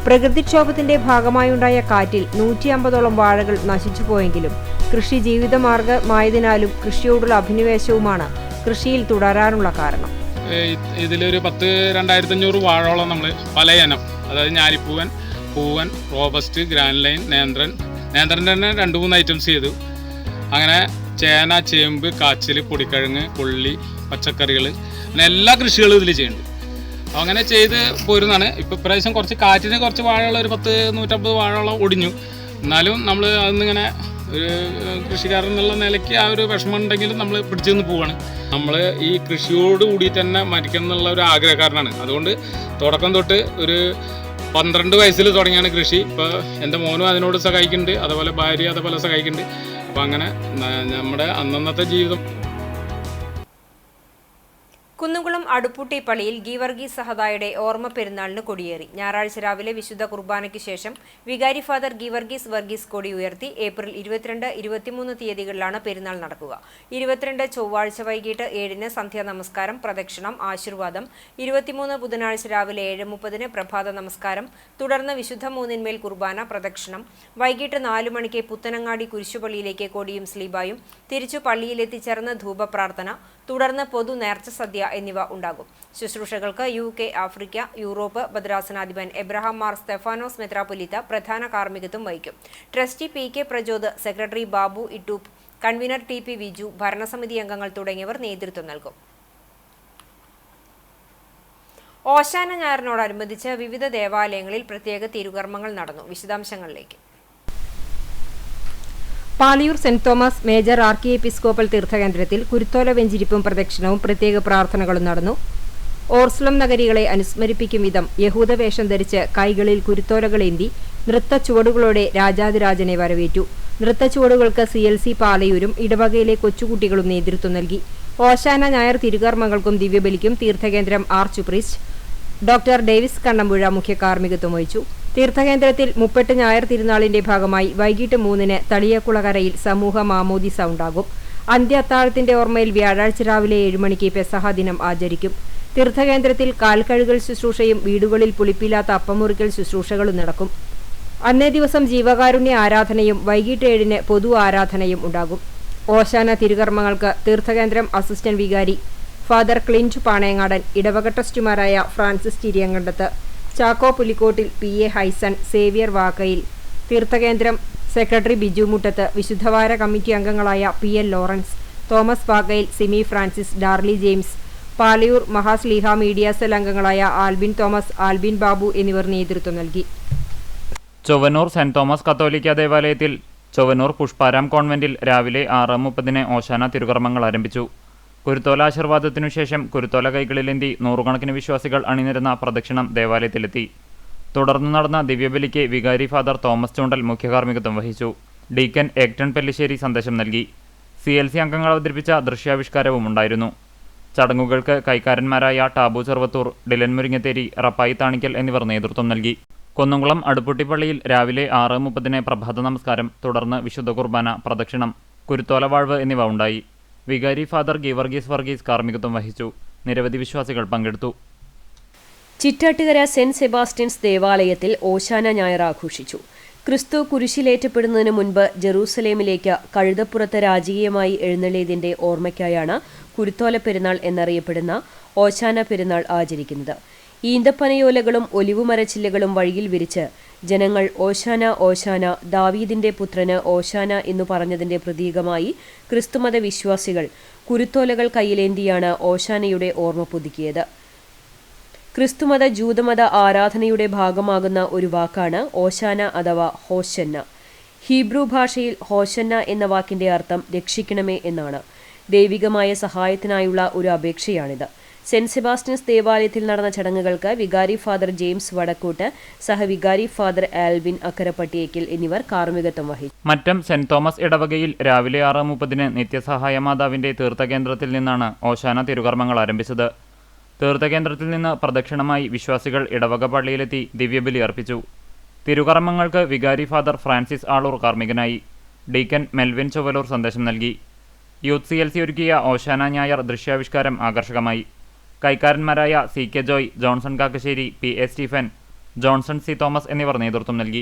പ്രകൃതിക്ഷോഭത്തിന്റെ ഭാഗമായുണ്ടായ കാറ്റിൽ 150ഓളം വാഴകൾ നശിച്ചുപോയെങ്കിലും കൃഷി ജീവിതമാർഗമായതിനാലും കൃഷിയോടുള്ള അഭിനിവേശവുമാണ് കൃഷിയിൽ തുടരാനുള്ള കാരണം. ഇതിലൊരു 2500 വാഴോളം നമ്മൾ പല ഇനം, അതായത് ഞാലിപ്പൂവൻ, പൂവൻ, റോബസ്റ്റ്, ഗ്രാൻഡ് ലൈൻ, നേന്ത്രൻ തന്നെ 2-3 ഐറ്റംസ് ചെയ്തു. അങ്ങനെ ചേന, ചേമ്പ്, കാച്ചിൽ, പൊടിക്കിഴങ്ങ്, കൊള്ളി, പച്ചക്കറികൾ, അങ്ങനെ എല്ലാ കൃഷികളും ഇതിൽ ചെയ്യുന്നുണ്ട്. അങ്ങനെ ചെയ്ത് പോരുന്നതാണ്. ഇപ്പോൾ ഇപ്രാവശ്യം കുറച്ച് കാറ്റിന് കുറച്ച് വാഴകൾ ഒരു 100-150 വാഴയോളം ഒടിഞ്ഞു. എന്നാലും നമ്മൾ അതൊന്നിങ്ങനെ ഒരു കൃഷിക്കാരൻ എന്നുള്ള നിലയ്ക്ക് ആ ഒരു വിഷമം ഉണ്ടെങ്കിലും നമ്മൾ പിടിച്ചു നിന്ന് പോവാണ്. നമ്മൾ ഈ കൃഷിയോട് കൂടി തന്നെ മരിക്കണം എന്നുള്ള ഒരു ആഗ്രഹക്കാരനാണ്. അതുകൊണ്ട് തുടക്കം തൊട്ട് ഒരു 12 വയസ്സിൽ തുടങ്ങിയാണ് കൃഷി. ഇപ്പോൾ എൻ്റെ മോനും അതിനോട് സഹായിക്കുന്നുണ്ട്, അതുപോലെ ഭാര്യ അതുപോലെ സഹായിക്കുന്നുണ്ട്. അപ്പോൾ അങ്ങനെ നമ്മുടെ അന്നന്നത്തെ ജീവിതം. കുന്നുകുളം അടുപ്പൂട്ടി പള്ളിയിൽ ഗീവർഗീസ് സഹദായുടെ ഓർമ്മ പെരുന്നാളിന് കൊടിയേറി. ഞായറാഴ്ച രാവിലെ വിശുദ്ധ കുർബാനയ്ക്ക് ശേഷം വികാരി ഫാദർ ഗീവർഗീസ് വർഗീസ് കൊടി ഉയർത്തി. ഏപ്രിൽ 22, 23 തീയതികളിലാണ് പെരുന്നാൾ നടക്കുക. 22 ചൊവ്വാഴ്ച വൈകിട്ട് 7-ന് സന്ധ്യാ നമസ്കാരം, പ്രദക്ഷിണം, ആശീർവാദം. 23 ബുധനാഴ്ച രാവിലെ 7:30-ന് പ്രഭാത നമസ്കാരം. തുടർന്ന് വിശുദ്ധ മൂന്നിന്മേൽ കുർബാന, പ്രദക്ഷിണം. വൈകിട്ട് 4 മണിക്ക് പുത്തനങ്ങാടി കുരിശുപള്ളിയിലേക്ക് കൊടിയും സ്ലീബായും. തിരിച്ചു പള്ളിയിലെത്തിച്ചേർന്ന് ധൂപപ്രാർത്ഥന. തുടർന്ന് പൊതു നേർച്ച സദ്യ എന്നിവ ഉണ്ടാകും. ശുശ്രൂഷകൾക്ക് UK, ആഫ്രിക്ക, യൂറോപ്പ് ഭദ്രാസനാധിപൻ എബ്രഹാം മാർ സ്തെഫാനോസ് മെത്രാപ്പൊലീത്ത പ്രധാന കാർമ്മികത്വം വഹിക്കും. Trustee PK Prachod, secretary Babu Ittoop, convener TP Viju, ഭരണസമിതി അംഗങ്ങൾ തുടങ്ങിയവർ നേതൃത്വം നൽകും. ഓശാന ഞായറിനോടനുബന്ധിച്ച് വിവിധ ദേവാലയങ്ങളിൽ പ്രത്യേക തിരുകർമ്മങ്ങൾ നടന്നു. വിശദാംശങ്ങളിലേക്ക്. Palayur saint Thomas major archiepiscopal തീർത്ഥകേന്ദ്രത്തിൽ കുരുത്തോല വെഞ്ചിരിപ്പും പ്രദക്ഷിണവും പ്രത്യേക പ്രാർത്ഥനകളും നടന്നു. ഓർസ്ലം നഗരികളെ അനുസ്മരിപ്പിക്കും വിധം യഹൂദവേഷം ധരിച്ച് കൈകളിൽ കുരുത്തോലകളേന്തി നൃത്ത ചുവടുകളോടെ രാജാതിരാജനെ വരവേറ്റു. നൃത്ത ചുവടുകൾക്ക് CLC പാലയൂരും ഇടവകയിലെ കൊച്ചുകുട്ടികളും നേതൃത്വം നൽകി. ഓശാന ഞായർ തിരുകർമ്മങ്ങൾക്കും ദിവ്യബലിക്കും തീർത്ഥകേന്ദ്രം arch priest doctor Davis Kannampuzha മുഖ്യ കാർമ്മികത്വം വഹിച്ചു. തീർത്ഥകേന്ദ്രത്തിൽ 30 ഞായർ തിരുനാളിന്റെ ഭാഗമായി വൈകിട്ട് 3-ന് തളിയക്കുളകരയിൽ സമൂഹ മാമോദിസ ഉണ്ടാകും. അന്ത്യ അത്താഴത്തിന്റെ ഓർമ്മയിൽ വ്യാഴാഴ്ച രാവിലെ 7 മണിക്ക് പെസഹ ദിനം ആചരിക്കും. തീർത്ഥകേന്ദ്രത്തിൽ കാൽക്കഴുകൽ ശുശ്രൂഷയും വീടുകളിൽ പുളിപ്പില്ലാത്ത അപ്പമുറിക്കൽ ശുശ്രൂഷകളും നടക്കും. അന്നേ ദിവസം ജീവകാരുണ്യ ആരാധനയും വൈകിട്ട് 7-ന് പൊതു ആരാധനയും ഉണ്ടാകും. ഓശാന തിരുകർമ്മങ്ങൾക്ക് തീർത്ഥകേന്ദ്രം അസിസ്റ്റന്റ് വികാരി ഫാദർ ക്ലിൻറ്റ് പാണയങ്ങാടൻ, ഇടവക ട്രസ്റ്റിമാരായ Francis Thiriyankandath, Chacko Pulikkottil, PA Hyson, Xavier Vakkayil, തീർത്ഥകേന്ദ്രം സെക്രട്ടറി ബിജു മുട്ടത്ത്, വിശുദ്ധവാര കമ്മിറ്റി അംഗങ്ങളായ PL Lawrence, Thomas Vakkayil, Simi Francis, Darly James, Palayur മഹാസ്ലീഹ മീഡിയ സെൽ അംഗങ്ങളായ ആൽബിൻ തോമസ്, ആൽബിൻ ബാബു എന്നിവർ നേതൃത്വം നൽകി. ചൊവ്വന്നൂർ സെന്റ് തോമസ് കത്തോലിക്ക ദേവാലയത്തിൽ ചൊവ്വന്നൂർ പുഷ്പാരാം കോൺവെന്റിൽ രാവിലെ 6:30-ന് ഓശാന തിരുകർമ്മങ്ങൾ ആരംഭിച്ചു. കുരുത്തോല ആശീർവാദത്തിനു ശേഷം കുരുത്തോല കൈകളിലേന്തി നൂറുകണക്കിന് വിശ്വാസികൾ അണിനിരുന്ന പ്രദക്ഷിണം ദേവാലയത്തിലെത്തി. തുടർന്ന് നടന്ന ദിവ്യബലിക്ക് വികാരി ഫാദർ തോമസ് ചൂണ്ടൽ മുഖ്യകാർമ്മികത്വം വഹിച്ചു. ഡീക്കൻ ഏക്ടൺ പെല്ലിശ്ശേരി സന്ദേശം നൽകി. CLC അംഗങ്ങൾ അവതരിപ്പിച്ച ദൃശ്യാവിഷ്കാരവും ഉണ്ടായിരുന്നു. ചടങ്ങുകൾക്ക് കൈക്കാരന്മാരായ ടാബു ചെറുവത്തൂർ, ഡിലൻ മുരിങ്ങത്തേരി, റപ്പായി താണിക്കൽ എന്നിവർ നേതൃത്വം നൽകി. കുന്നംകുളം അടുപ്പുട്ടിപ്പള്ളിയിൽ രാവിലെ 6:30-ന് പ്രഭാത നമസ്കാരം, തുടർന്ന് വിശുദ്ധ കുർബാന, പ്രദക്ഷിണം, കുരുത്തോല വാഴ്വ് എന്നിവ ഉണ്ടായി. വികാരി ഫാദർ ഗീവർഗീസ് വർഗീസ് കാർമ്മികത്വം വഹിച്ചു. നിരവധി വിശ്വാസികൾ പങ്കെടുത്തു. ചിറ്റാട്ടുകര സെന്റ് സെബാസ്റ്റ്യൻസ് ദേവാലയത്തിൽ ഓശാന ഞായർ ആഘോഷിച്ചു. ക്രിസ്തു കുരിശിലേറ്റപ്പെടുന്നതിന് മുൻപ് ജെറൂസലേമിലേക്ക് കഴുതപ്പുറത്ത് രാജകീയമായി എഴുന്നള്ളിയതിന്റെ ഓർമ്മയ്ക്കായാണ് കുരുത്തോല പെരുന്നാൾ എന്നറിയപ്പെടുന്ന ഓശാന പെരുന്നാൾ ആചരിക്കുന്നത്. ഈന്തപ്പനയോലകളും ഒലിവുമരച്ചില്ലകളും വഴിയിൽ വിരിച്ച് ജനങ്ങൾ ഓശാന ഓശാന, ദാവീദിന്റെ പുത്രന് ഓശാന എന്നു പറഞ്ഞതിന്റെ പ്രതീകമായി ക്രിസ്തുമത വിശ്വാസികൾ കുരുത്തോലകൾ കയ്യിലേന്തിയാണ് ഓശാനയുടെ ഓർമ്മ പുതുക്കിയത്. ക്രിസ്തുമത ജൂതമത ആരാധനയുടെ ഭാഗമാകുന്ന ഒരു വാക്കാണ് ഓശാന അഥവാ ഹോശന്ന. ഹീബ്രു ഭാഷയിൽ ഹോശന്ന എന്ന വാക്കിന്റെ അർത്ഥം രക്ഷിക്കണമേ എന്നാണ്. ദൈവികമായ സഹായത്തിനായുള്ള ഒരു അപേക്ഷയാണിത്. സെന്റ് സെബാസ്റ്റ്യൻസ് ദേവാലയത്തിൽ നടന്ന ചടങ്ങുകൾക്ക് വികാരി ഫാദർ ജെയിംസ് വടക്കൂട്ട്, സഹവികാരി ഫാദർ ആൽവിൻ അക്കരപ്പട്ടിയേക്കൽ എന്നിവർ കാർമ്മികത്വം വഹിച്ചു. മറ്റം സെന്റ് തോമസ് ഇടവകയിൽ രാവിലെ 6:30-ന് നിത്യസഹായ മാതാവിന്റെ തീർത്ഥകേന്ദ്രത്തിൽ നിന്നാണ് ഓശാന തിരുകർമ്മങ്ങൾ ആരംഭിച്ചത്. തീർത്ഥകേന്ദ്രത്തിൽ നിന്ന് പ്രദക്ഷിണമായി വിശ്വാസികൾ ഇടവക പള്ളിയിലെത്തി ദിവ്യബലി അർപ്പിച്ചു. തിരുകർമ്മങ്ങൾക്ക് വികാരി ഫാദർ ഫ്രാൻസിസ് ആളൂർ കാർമ്മികനായി. ഡീക്കൻ മെൽവിൻ ചൊവ്വലൂർ സന്ദേശം നൽകി. യൂത്ത് CLC ഒരുക്കിയ ഓശാന ഞായർ ദൃശ്യാവിഷ്കാരം ആകർഷകമായി. കൈക്കാരന്മാരായ CK Joy, Johnson Kakkassery, PA Stephen, Johnson C Thomas എന്നിവർ നേതൃത്വം നൽകി.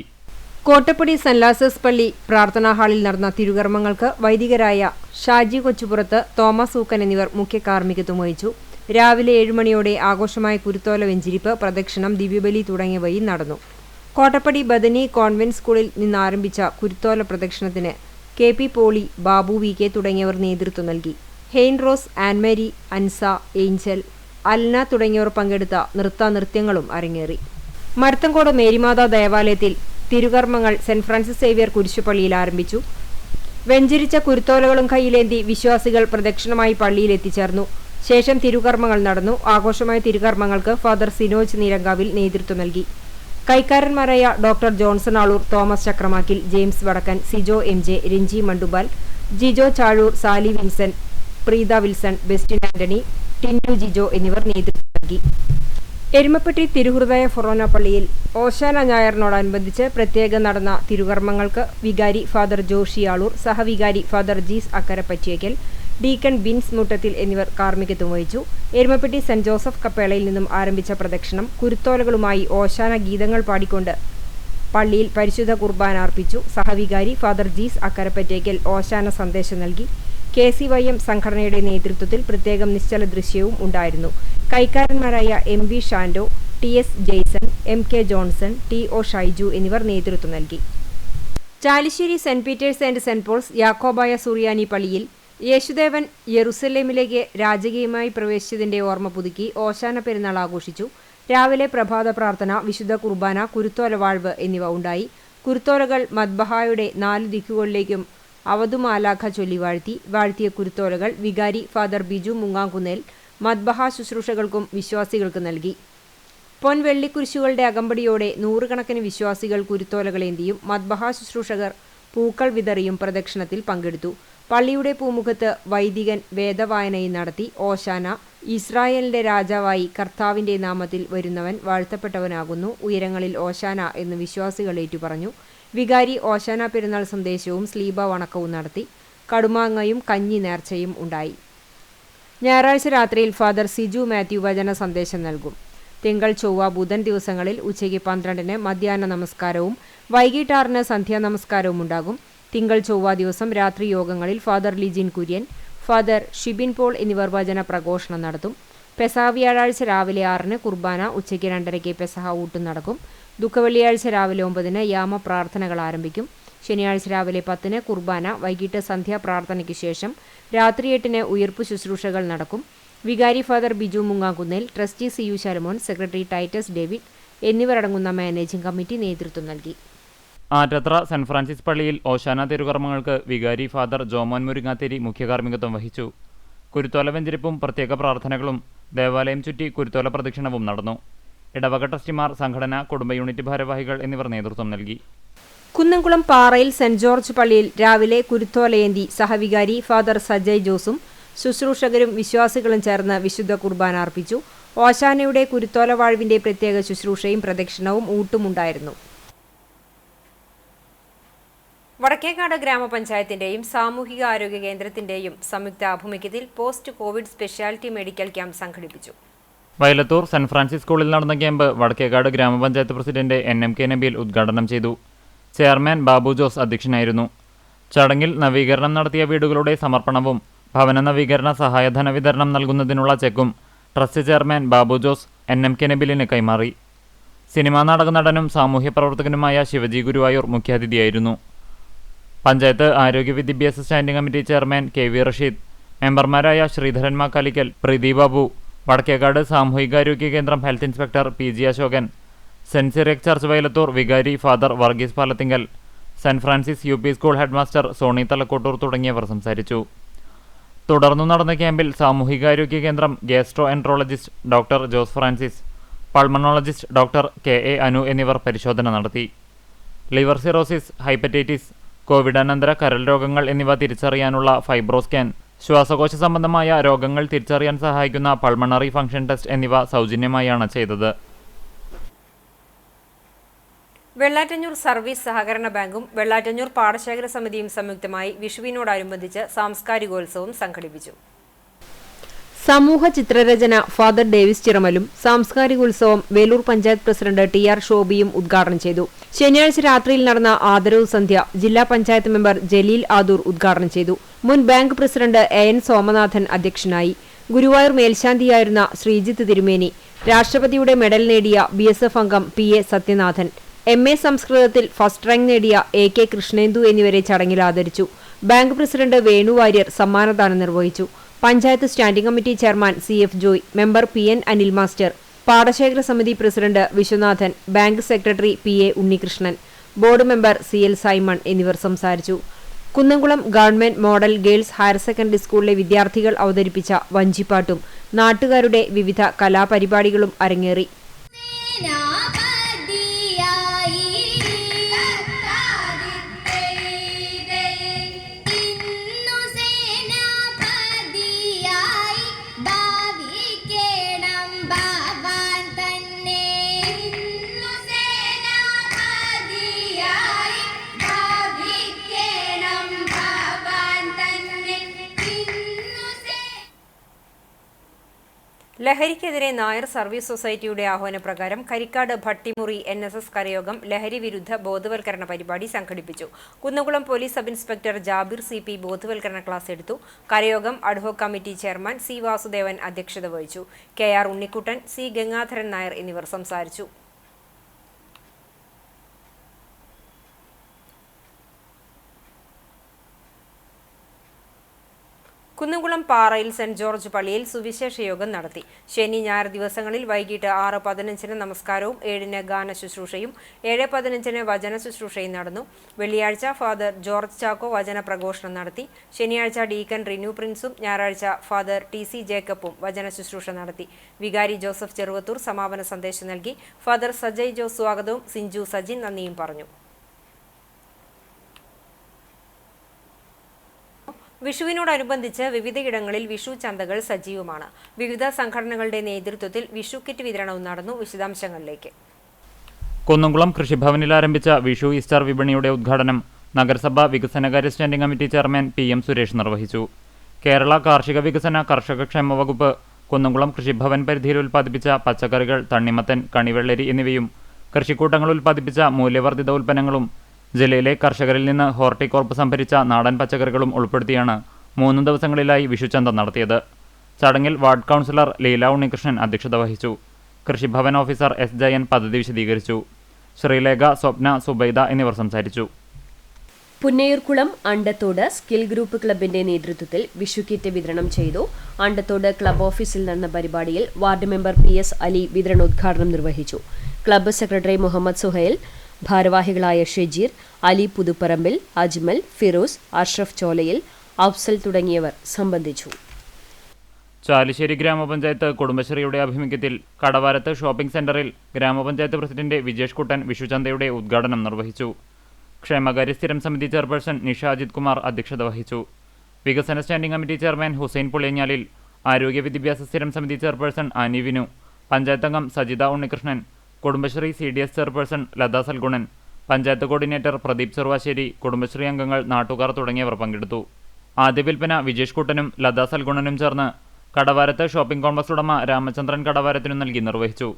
കോട്ടപ്പടി സെന്റ് ലാസേഴ്സ് പള്ളി പ്രാർത്ഥനാ ഹാളിൽ നടന്ന തിരുകർമ്മങ്ങൾക്ക് വൈദികരായ ഷാജി കൊച്ചുപുറത്ത്, തോമസ് ഊക്കൻ എന്നിവർ മുഖ്യ കാർമ്മികത്വം വഹിച്ചു. രാവിലെ 7 മണിയോടെ ആഘോഷമായ കുരുത്തോല വെഞ്ചിരിപ്പ്, പ്രദക്ഷിണം, ദിവ്യബലി തുടങ്ങിയവയും നടന്നു. കോട്ടപ്പടി ബദനി കോൺവെന്റ് സ്കൂളിൽ നിന്നാരംഭിച്ച കുരുത്തോല പ്രദക്ഷിണത്തിന് KP പോളി, ബാബു VK തുടങ്ങിയവർ നേതൃത്വം നൽകി. Hein Rose, Annmary, Ansa, Angel, Alna തുടങ്ങിയവർ പങ്കെടുത്ത നൃത്യങ്ങളും അരങ്ങേറി. മരത്തങ്കോട് മേരിമാതാ ദേവാലയത്തിൽ തിരുകർമ്മങ്ങൾ സെന്റ് ഫ്രാൻസിസ് സേവ്യർ കുരിശുപള്ളിയിൽ ആരംഭിച്ചു. വെഞ്ചരിച്ച കുരുത്തോലകളും കയ്യിലേന്തി വിശ്വാസികൾ പ്രദക്ഷിണമായി പള്ളിയിൽ എത്തിച്ചേർന്നു. ശേഷം തിരുകർമ്മങ്ങൾ നടന്നു. ആഘോഷമായ തിരുകർമ്മങ്ങൾക്ക് ഫാദർ സിനോജ് നീരങ്കാവിൽ നേതൃത്വം നൽകി. കൈക്കാരന്മാരായ doctor Johnson Aloor, Thomas Chakramakkil, James Vadakkan, Sijo MJ, Ranji Mandubal, Jijo Chazhur, Sally Vinson, Preetha Wilson, Bestin Antony, Tindu Jijo എന്നിവർ നേതൃത്വം നൽകി. എരുമപ്പെട്ടി തിരുഹൃദയ ഫൊറോന പള്ളിയിൽ ഓശാന ഞായറിനോടനുബന്ധിച്ച് പ്രത്യേകം നടന്ന തിരുകർമ്മങ്ങൾക്ക് വികാരി ഫാദർ ജോഷി ആളൂർ, സഹവികാരി ഫാദർ ജീസ് അക്കരപ്പറ്റിയേക്കൽ, ഡീക്കൺ ബിൻസ് മുട്ടത്തിൽ എന്നിവർ കാർമ്മികത്വം വഹിച്ചു. എരുമപ്പെട്ടി സെന്റ് ജോസഫ് കപ്പേളയിൽ നിന്നും ആരംഭിച്ച പ്രദക്ഷിണം കുരുത്തോലകളുമായി ഓശാന ഗീതങ്ങൾ പാടിക്കൊണ്ട് പള്ളിയിൽ പരിശുദ്ധ കുർബാന അർപ്പിച്ചു. സഹവികാരി ഫാദർ ജീസ് അക്കരപ്പറ്റേക്കൽ ഓശാന സന്ദേശം നൽകി. KCYM സംഘടനയുടെ നേതൃത്വത്തിൽ പ്രത്യേകം നിശ്ചല ദൃശ്യവും ഉണ്ടായിരുന്നു. കൈക്കാരന്മാരായ MV Shando, TS Jason, MK Johnson, TO Shaiju എന്നിവർ നേതൃത്വം നൽകി. Chalissery saint Peter's and saint Paul's Yakobaya Suriyani പള്ളിയിൽ യേശുദേവൻ യെറുസലേമിലേക്ക് രാജകീയമായി പ്രവേശിച്ചതിന്റെ ഓർമ്മ പുതുക്കി ഓശാന പെരുന്നാൾ ആഘോഷിച്ചു. രാവിലെ പ്രഭാത പ്രാർത്ഥന, വിശുദ്ധ കുർബാന, കുരുത്തോല വാഴ്വ് എന്നിവ ഉണ്ടായി. കുരുത്തോലകൾ മദ്ബഹായുടെ 4 ദിക്കുകളിലേക്കും അവധുമാലാഖ ചൊല്ലി വാഴ്ത്തിയ കുരുത്തോലകൾ വികാരി ഫാദർ ബിജു മുങ്ങാങ്കുന്നേൽ മദ്ബഹ ശുശ്രൂഷകൾക്കും വിശ്വാസികൾക്ക് നൽകി. പൊൻവെള്ളിക്കുരിശുകളുടെ അകമ്പടിയോടെ നൂറുകണക്കിന് വിശ്വാസികൾ കുരുത്തോലകളേന്തിയും മദ്ബഹ ശുശ്രൂഷകർ പൂക്കൾ വിതറിയും പ്രദക്ഷിണത്തിൽ പങ്കെടുത്തു. പള്ളിയുടെ പൂമുഖത്ത് വൈദികൻ വേദവായനയും നടത്തി. ഓശാന, ഇസ്രായേലിന്റെ രാജാവായി കർത്താവിന്റെ നാമത്തിൽ വരുന്നവൻ വാഴ്ത്തപ്പെട്ടവനാകുന്നു, ഉയരങ്ങളിൽ ഓശാന എന്ന് വിശ്വാസികൾ ഏറ്റുപറഞ്ഞു. വികാരി ഓശാന പെരുന്നാൾ സന്ദേശവും സ്ലീബ വണക്കവും നടത്തി. കടുമാങ്ങയും കഞ്ഞി നേർച്ചയും ഉണ്ടായി. ഞായറാഴ്ച രാത്രിയിൽ ഫാദർ സിജു മാത്യു വചന സന്ദേശം നൽകും. തിങ്കൾ, ചൊവ്വ, ബുധൻ ദിവസങ്ങളിൽ ഉച്ചയ്ക്ക് 12-ന് മധ്യാഹ്ന നമസ്കാരവും വൈകിട്ട് 6-ന് സന്ധ്യാ നമസ്കാരവും ഉണ്ടാകും. തിങ്കൾ, ചൊവ്വ ദിവസം രാത്രി യോഗങ്ങളിൽ ഫാദർ ലിജിൻ കുര്യൻ, ഫാദർ ഷിബിൻ പോൾ എന്നിവർ വചന പ്രഘോഷണം നടത്തും. പെസഹ വ്യാഴാഴ്ച രാവിലെ 6-ന് കുർബാന, ഉച്ചയ്ക്ക് 2:30 പെസഹ ഊട്ടും നടക്കും. ദുഃഖവെള്ളിയാഴ്ച രാവിലെ 9-ന് യാമ പ്രാർത്ഥനകൾ ആരംഭിക്കും. ശനിയാഴ്ച രാവിലെ 10-ന് കുർബാന, വൈകിട്ട് സന്ധ്യാ പ്രാർത്ഥനയ്ക്ക് ശേഷം രാത്രി 8-ന് ഉയർപ്പ് ശുശ്രൂഷകൾ നടക്കും. വികാരി father Biju Mungankunnel, trustee CU Shalamon, secretary Titus David എന്നിവരടങ്ങുന്ന മാനേജിംഗ് കമ്മിറ്റി നേതൃത്വം നൽകി. ആറ്റത്ര സെന്റ് ഫ്രാൻസിസ് പള്ളിയിൽ ഓശാന തിരുകർമ്മങ്ങൾക്ക് വികാരി ഫാദർ ജോമോൻ മുരിങ്ങാത്തേരി മുഖ്യകാർമ്മികത്വം വഹിച്ചു. കുരുത്തോല വെഞ്ചരിപ്പും പ്രത്യേക പ്രാർത്ഥനകളും ദേവാലയം ചുറ്റി കുരുത്തോല പ്രദക്ഷിണവും നടന്നു. ഇടവക ട്രസ്റ്റിമാർ, സംഘടന, കുടുംബ യൂണിറ്റ് ഭാരവാഹികൾ എന്നിവർ നേതൃത്വം നൽകി. കുന്നംകുളം പാറയിൽ സെന്റ് ജോർജ് പള്ളിയിൽ രാവിലെ കുരുത്തോലയേന്തി സഹവികാരി ഫാദർ സജയ് ജോസും ശുശ്രൂഷകരും വിശ്വാസികളും ചേർന്ന് വിശുദ്ധ കുർബാന അർപ്പിച്ചു. ഓശാനയുടെ കുരുത്തോല വാഴ്വിന്റെ പ്രത്യേക ശുശ്രൂഷയും പ്രദക്ഷിണവും ഊട്ടുമുണ്ടായിരുന്നു. വടക്കേക്കാട് ഗ്രാമപഞ്ചായത്തിന്റെയും സാമൂഹിക ആരോഗ്യ കേന്ദ്രത്തിന്റെയും സംയുക്ത ആഭിമുഖ്യത്തിൽ post Covid speciality medical camp സംഘടിപ്പിച്ചു. വയലത്തൂർ സെന്റ് ഫ്രാൻസിസ് സ്കൂളിൽ നടന്ന ക്യാമ്പ് വടക്കേക്കാട് ഗ്രാമപഞ്ചായത്ത് പ്രസിഡന്റ് NMK നബീൽ ഉദ്ഘാടനം ചെയ്തു. ചെയർമാൻ ബാബു ജോസ് അധ്യക്ഷനായിരുന്നു. ചടങ്ങിൽ നവീകരണം നടത്തിയ വീടുകളുടെ സമർപ്പണവും ഭവന നവീകരണ സഹായധന വിതരണം നൽകുന്നതിനുള്ള ചെക്കും trust chairman Babu Jose NMK നബീലിന് കൈമാറി. സിനിമാ നാടക നടനും സാമൂഹ്യ പ്രവർത്തകനുമായ ശിവജി ഗുരുവായൂർ മുഖ്യാതിഥിയായിരുന്നു. പഞ്ചായത്ത് ആരോഗ്യ വിദ്യാഭ്യാസ standing committee chairman KV Rasheed, മെമ്പർമാരായ ശ്രീധരൻ മാക്കാലിക്കൽ, പ്രീതി ബാബു, വടക്കേക്കാട് സാമൂഹികാരോഗ്യ കേന്ദ്രം health inspector PG Ashokan, saint Cyriac church Vayalathur വികാരി father Varghese Palathingal, saint Francis UP school headmaster Soni Thalakkottur തുടങ്ങിയവർ സംസാരിച്ചു. തുടർന്നു നടന്ന ക്യാമ്പിൽ സാമൂഹികാരോഗ്യ കേന്ദ്രം gastroenterologist doctor Jose Francis, pulmonologist doctor KA Anu എന്നിവർ പരിശോധന നടത്തി. ലിവർ സിറോസിസ്, ഹൈപ്പറ്റൈറ്റിസ്, കോവിഡാനന്തര കരൾ രോഗങ്ങൾ എന്നിവ തിരിച്ചറിയാനുള്ള ഫൈബ്രോസ്കാൻ, ശ്വാസകോശ സംബന്ധമായ രോഗങ്ങൾ തിരിച്ചറിയാൻ സഹായിക്കുന്ന പൾമണറി ഫംഗ്ഷൻ ടെസ്റ്റ് എന്നിവ സൗജന്യമായാണ് ചെയ്തത്. വെള്ളാറ്റഞ്ഞൂർ സർവീസ് സഹകരണ ബാങ്കും വെള്ളാറ്റഞ്ഞൂർ പാടശേഖര സമിതിയും സംയുക്തമായി വിഷുവിനോടനുബന്ധിച്ച് സാംസ്കാരികോത്സവം സംഘടിപ്പിച്ചു. സമൂഹ ചിത്രരചന ഫാദർ ഡേവിസ് ചിറമലും സാംസ്കാരികോത്സവം വേലൂർ പഞ്ചായത്ത് പ്രസിഡന്റ് TR ഷോബിയും ഉദ്ഘാടനം ചെയ്തു. ശനിയാഴ്ച രാത്രിയിൽ നടന്ന ആദരവ് സന്ധ്യ ജില്ലാ പഞ്ചായത്ത് മെമ്പർ ജലീൽ ആദൂർ ഉദ്ഘാടനം ചെയ്തു. മുൻ ബാങ്ക് പ്രസിഡന്റ് AN സോമനാഥൻ അധ്യക്ഷനായി. ഗുരുവായൂർ മേൽശാന്തിയായിരുന്ന ശ്രീജിത്ത് തിരുമേനി, രാഷ്ട്രപതിയുടെ മെഡൽ നേടിയ BSF അംഗം PA സത്യനാഥൻ, MA സംസ്കൃതത്തിൽ ഫസ്റ്റ് റാങ്ക് നേടിയ AK കൃഷ്ണേന്ദു എന്നിവരെ ചടങ്ങിൽ ആദരിച്ചു. ബാങ്ക് പ്രസിഡന്റ് വേണു വാര്യർ സമ്മാനദാനം നിർവഹിച്ചു. Panchayat standing committee chairman CF Joy, member PN Anil master, പാടശേഖര സമിതി president Viswanathan, bank secretary PA Unnikrishnan, board member CL Simon എന്നിവർ സംസാരിച്ചു. Kunnamkulam government model girls higher secondary സ്കൂളിലെ വിദ്യാർത്ഥികൾ അവതരിപ്പിച്ച വഞ്ചിപ്പാട്ടും നാട്ടുകാരുടെ വിവിധ കലാപരിപാടികളും അരങ്ങേറി. ലഹരിക്കെതിരെ നായർ സർവീസ് സൊസൈറ്റിയുടെ ആഹ്വാനപ്രകാരം കരിക്കാട് ഭട്ടിമുറി NSS കരയോഗം ലഹരി വിരുദ്ധ ബോധവൽക്കരണ പരിപാടി സംഘടിപ്പിച്ചു. Kunnamkulam police sub inspector Jabir CP ബോധവൽക്കരണ ക്ലാസ് എടുത്തു. കരയോഗം ad hoc committee chairman C Vasudevan അധ്യക്ഷത വഹിച്ചു. KR ഉണ്ണിക്കുട്ടൻ, C ഗംഗാധരൻ നായർ എന്നിവർ സംസാരിച്ചു. കുന്നംകുളം പാറയിൽ സെന്റ് ജോർജ് പള്ളിയിൽ സുവിശേഷ യോഗം നടത്തി. ശനി ഞായർ ദിവസങ്ങളിൽ വൈകിട്ട് 6:15 നമസ്കാരവും 7 ഗാന ശുശ്രൂഷയും 7:15 വചന ശുശ്രൂഷയും നടന്നു. വെള്ളിയാഴ്ച ഫാദർ ജോർജ് ചാക്കോ വചന പ്രഘോഷണം നടത്തി. ശനിയാഴ്ച ഡീക്കൻ റിനു പ്രിൻസും ഞായറാഴ്ച ഫാദർ TC ജേക്കബും വചന ശുശ്രൂഷ നടത്തി. വികാരി ജോസഫ് ചെറുവത്തൂർ സമാപന സന്ദേശം നൽകി. ഫാദർ സജയ് ജോസ് സ്വാഗതവും സിഞ്ചു സജിൻ നന്ദിയും പറഞ്ഞു. വിഷുവിനോടനുബന്ധിച്ച് വിവിധയിടങ്ങളിൽ വിഷു ചന്തകൾ സജീവമാണ്. വിവിധ സംഘടനകളുടെ നേതൃത്വത്തിൽ വിഷു കിറ്റ് വിതരണവും നടന്നു. വിശദാംശങ്ങളിലേക്ക്. കുന്നംകുളം കൃഷിഭവനിൽ ആരംഭിച്ച വിഷു ഈസ്റ്റർ വിപണിയുടെ ഉദ്ഘാടനം നഗരസഭാ വികസനകാര്യ standing committee chairman PM Suresh നിർവഹിച്ചു. കേരള കാർഷിക വികസന കർഷകക്ഷേമ വകുപ്പ് കുന്നംകുളം കൃഷിഭവൻ പരിധിയിൽ ഉൽപ്പാദിപ്പിച്ച പച്ചക്കറികൾ, തണ്ണിമത്തൻ, കണിവെള്ളരി എന്നിവയും കൃഷിക്കൂട്ടങ്ങൾ ഉൽപ്പാദിപ്പിച്ച മൂല്യവർദ്ധിത ഉൽപ്പന്നങ്ങളും ജില്ലയിലെ കർഷകരിൽ നിന്ന് ഹോർട്ടികോർപ്പ് സംഭരിച്ച നാടൻ പച്ചക്കറികളും ഉൾപ്പെടുത്തിയാണ് 3 ദിവസങ്ങളിലായി വിഷുചന്ത നടത്തിയത്. ചടങ്ങിൽ വാർഡ് കൗൺസിലർ ലീല ഉണ്ണികൃഷ്ണൻ അധ്യക്ഷത വഹിച്ചു. കൃഷിഭവൻ ഓഫീസർ S ജയൻ പദ്ധതി വിശദീകരിച്ചു. ശ്രീലേഖ, സ്വപ്ന, സുബൈദ എന്നിവർ സംസാരിച്ചു. പുന്നയൂർക്കുളം അണ്ടത്തോട് സ്കിൽ ഗ്രൂപ്പ് ക്ലബിന്റെ നേതൃത്വത്തിൽ വിഷു കിറ്റ് വിതരണം ചെയ്തു. അണ്ടത്തോട് ക്ലബ് ഓഫീസിൽ നടന്ന പരിപാടിയിൽ വാർഡ് മെമ്പർ PS അലി വിതരണോദ്ഘാടനം നിർവഹിച്ചു. ക്ലബ്ബ് സെക്രട്ടറി മുഹമ്മദ് സുഹൈൽ, ഭാരവാഹികളായ ഷെജീർ, അലി പുതുപ്പറമ്പിൽ, അജ്മൽ, ഫിറോസ്, അഷ്റഫ് ചോലയിൽ, അഫ്സൽ തുടങ്ങിയവർ സംബന്ധിച്ചു. ചാലിശ്ശേരി ഗ്രാമപഞ്ചായത്ത് കുടുംബശ്രീയുടെ ആഭിമുഖ്യത്തിൽ കടവാരത്ത് ഷോപ്പിംഗ് സെന്ററിൽ ഗ്രാമപഞ്ചായത്ത് പ്രസിഡന്റ് വിജേഷ് കുട്ടൻ വിഷുചന്തയുടെ ഉദ്ഘാടനം നിർവഹിച്ചു. ക്ഷേമകാര്യ സ്ഥിരം സമിതി ചെയർപേഴ്സൺ നിഷ അജിത് കുമാർ അധ്യക്ഷത വഹിച്ചു. വികസന standing committee chairman Hussain Puliyanjalil, ആരോഗ്യ വിദ്യാഭ്യാസ സ്ഥിരം സമിതി ചെയർപേഴ്സൺ ആനി വിനു, പഞ്ചായത്ത് അംഗം Sajitha Unnikrishnan, Kudumbashree CDS chairperson Latha Salgunan, panchayat coordinator Pradeep Cheruvassery, Kudumbashree അംഗങ്ങൾ, നാട്ടുകാർ തുടങ്ങിയവർ പങ്കെടുത്തു. ആദ്യ വിൽപ്പന വിജേഷ് കുട്ടനും ലത സൽഗുണനും ചേർന്ന് കടവാരത്ത് ഷോപ്പിംഗ് കോംപ്ലക്സ് ഉടമ രാമചന്ദ്രൻ കടവാരത്തിനു നൽകി നിർവഹിച്ചു.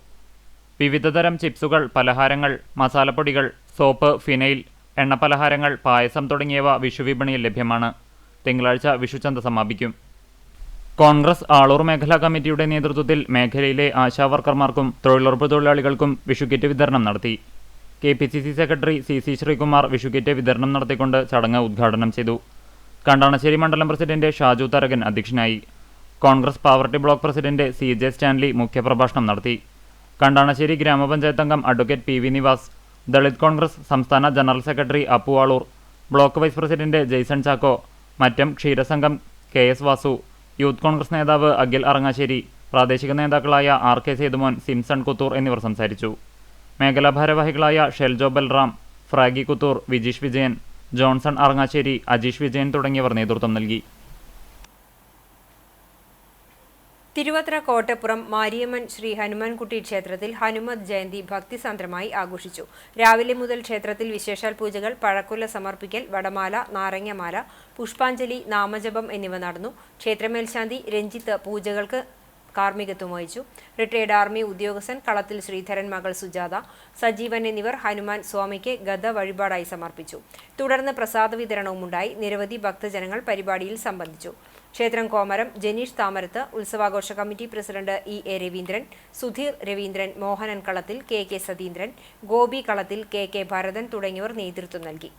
വിവിധതരം ചിപ്സുകൾ, പലഹാരങ്ങൾ, മസാലപ്പൊടികൾ, സോപ്പ്, ഫിനൈൽ, എണ്ണപ്പലഹാരങ്ങൾ, പായസം തുടങ്ങിയവ വിഷുവിപണിയിൽ ലഭ്യമാണ്. തിങ്കളാഴ്ച വിഷുചന്ത സമാപിക്കും. കോൺഗ്രസ് ആളൂർ മേഖലാ കമ്മിറ്റിയുടെ നേതൃത്വത്തിൽ മേഖലയിലെ ആശാവർക്കർമാർക്കും തൊഴിലുറപ്പ് തൊഴിലാളികൾക്കും വിഷുക്കിറ്റ് വിതരണം നടത്തി. KPCC സെക്രട്ടറി CC ശ്രീകുമാർ വിഷുക്കിറ്റ് വിതരണം നടത്തിക്കൊണ്ട് ചടങ്ങ് ഉദ്ഘാടനം ചെയ്തു. കണ്ടാണശ്ശേരി മണ്ഡലം പ്രസിഡന്റ് ഷാജു തരകൻ അധ്യക്ഷനായി. Congress poverty block president CJ Stanley മുഖ്യപ്രഭാഷണം നടത്തി. കണ്ടാണശ്ശേരി ഗ്രാമപഞ്ചായത്ത് അംഗം advocate PV Nivas, Dalit Congress സംസ്ഥാന general secretary Appu Aloor, block vice president Jason Chacko, Mattam ക്ഷീരസംഘം KS വാസു, യൂത്ത് കോൺഗ്രസ് നേതാവ് അഖിൽ അറങ്ങാശ്ശേരി, പ്രാദേശിക നേതാക്കളായ RK സേതുമോൻ, സിംസൺ കുത്തൂർ എന്നിവർ സംസാരിച്ചു. മേഖലാ ഭാരവാഹികളായ ഷെൽജോ ബൽറാം, ഫ്രാഗി കുത്തൂർ, വിജീഷ് വിജയൻ, ജോൺസൺ അറങ്ങാശ്ശേരി, അജീഷ് വിജയൻ തുടങ്ങിയവർ നേതൃത്വം നൽകി. തിരുവത്ര കോട്ടപ്പുറം മാരിയമ്മൻ ശ്രീ ഹനുമാൻകുട്ടി ക്ഷേത്രത്തിൽ ഹനുമത് ജയന്തി ഭക്തിസാന്ദ്രമായി ആഘോഷിച്ചു. രാവിലെ മുതൽ ക്ഷേത്രത്തിൽ വിശേഷാൽ പൂജകൾ, പഴക്കുല സമർപ്പിക്കൽ, വടമാല, നാരങ്ങമാല, പുഷ്പാഞ്ജലി, നാമജപം എന്നിവ നടന്നു. ക്ഷേത്രമേൽശാന്തി രഞ്ജിത്ത് പൂജകൾക്ക് കാർമ്മികത്വം വഹിച്ചു. റിട്ടയർഡ് ആർമി ഉദ്യോഗസ്ഥൻ കളത്തിൽ ശ്രീധരൻ മകൾ സുജാത, സജീവൻ എന്നിവർ ഹനുമാൻ സ്വാമിക്ക് ഗദ വഴിപാടായി സമർപ്പിച്ചു. തുടർന്ന് പ്രസാദ വിതരണവുമുണ്ടായി. നിരവധി ഭക്തജനങ്ങൾ പരിപാടിയിൽ സംബന്ധിച്ചു. ക്ഷേത്രം കോമരം ജനീഷ് താമരത്ത്, ഉത്സവാഘോഷ committee president EA Raveendran, Sudheer Raveendran, Mohanan Kalathil, KK Satheendran, Gopi കളത്തിൽ, KK ഭരതൻ തുടങ്ങിയവർ നേതൃത്വം നൽകി.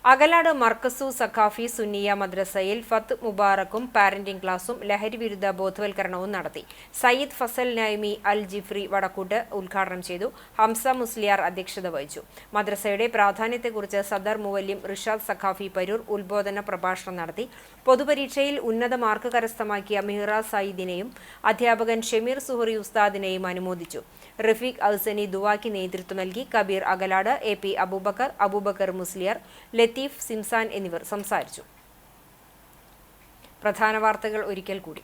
അകലാട് മർക്കസു സഖാഫി സുന്നിയ മദ്രസയിൽ ഫത്ത് മുബാറക്കും പാരന്റിംഗ് ക്ലാസും ലഹരി വിരുദ്ധ ബോധവൽക്കരണവും നടത്തി. സയ്യിദ് ഫസൽ നൈമി അൽ ജിഫ്രി വടക്കൂട്ട് ഉദ്ഘാടനം ചെയ്തു. ഹംസ മുസ്ലിയാർ അധ്യക്ഷത വഹിച്ചു. മദ്രസയുടെ പ്രാധാന്യത്തെക്കുറിച്ച് സദർ മുവല്ലിം റിഷാദ് സഖാഫി പരൂർ ഉദ്ബോധന പ്രഭാഷണം നടത്തി. പൊതുപരീക്ഷയിൽ ഉന്നത മാർക്ക് കരസ്ഥമാക്കിയ മിഹ്റാസ് സയ്യിദിനെയും അധ്യാപകൻ ഷമീർ സുഹറി ഉസ്താദിനെയും അനുമോദിച്ചു. റഫീഖ് ഔസനി ദുവാക്ക് നേതൃത്വം നൽകി. കബീർ അകലാട്, AP അബൂബക്കർ മുസ്ലിയാർ, ലത്തീഫ് സിംസാൻ എന്നിവർ സംസാരിച്ചു. പ്രധാന വാർത്തകൾ ഒരിക്കൽ കൂടി.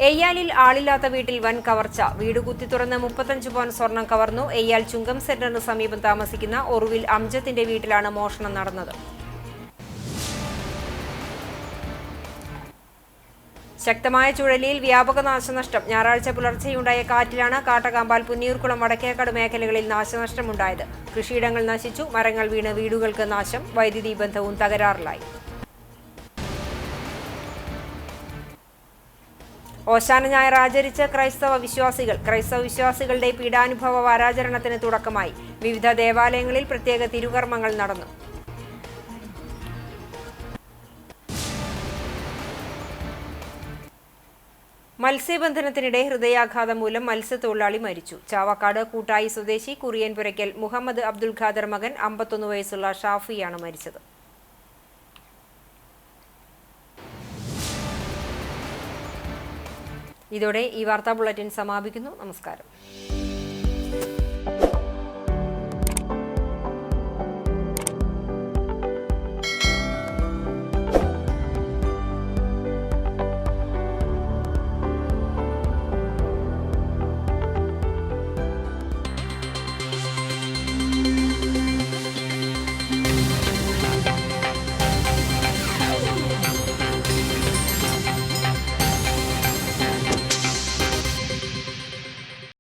എയ്യാലിൽ ആളില്ലാത്ത വീട്ടിൽ വൻ കവർച്ച. വീട് കുത്തി തുറന്ന് 35 പവൻ സ്വർണം കവർന്നു. എയ്യാൽ ചുങ്കം സെന്ററിന് സമീപം താമസിക്കുന്ന ഒറുവിൽ അംജത്തിന്റെ വീട്ടിലാണ് മോഷണം നടന്നത്. ശക്തമായ ചുഴലിയിൽ വ്യാപക നാശനഷ്ടം. ഞായറാഴ്ച പുലർച്ചെയുണ്ടായ കാറ്റിലാണ് കാട്ടകാമ്പാൽ പുന്നിയൂർക്കുളം വടക്കേക്കാട് മേഖലകളിൽ നാശനഷ്ടമുണ്ടായത്. കൃഷിയിടങ്ങൾ നശിച്ചു, മരങ്ങൾ വീണ് വീടുകൾക്ക് നാശം, വൈദ്യുതി ബന്ധവും തകരാറിലായി. ഓശാന ഞായർ ആചരിച്ച ക്രൈസ്തവ വിശ്വാസികളുടെ പീഡാനുഭവ വാരാചരണത്തിന് തുടക്കമായി. വിവിധ ദേവാലയങ്ങളിൽ പ്രത്യേക തിരുകർമ്മങ്ങൾ നടന്നു. മത്സ്യബന്ധനത്തിനിടെ ഹൃദയാഘാതം മൂലം മത്സ്യത്തൊഴിലാളി മരിച്ചു. ചാവക്കാട് കൂട്ടായി സ്വദേശി കുറിയൻപുരയ്ക്കൽ മുഹമ്മദ് അബ്ദുൽ ഖാദർ മകൻ 51 വയസ്സുള്ള ഷാഫിയാണ് മരിച്ചത്. ഇതോടെ ഈ വാർത്താ ബുള്ളറ്റിൻ സമാപിക്കുന്നു. നമസ്കാരം.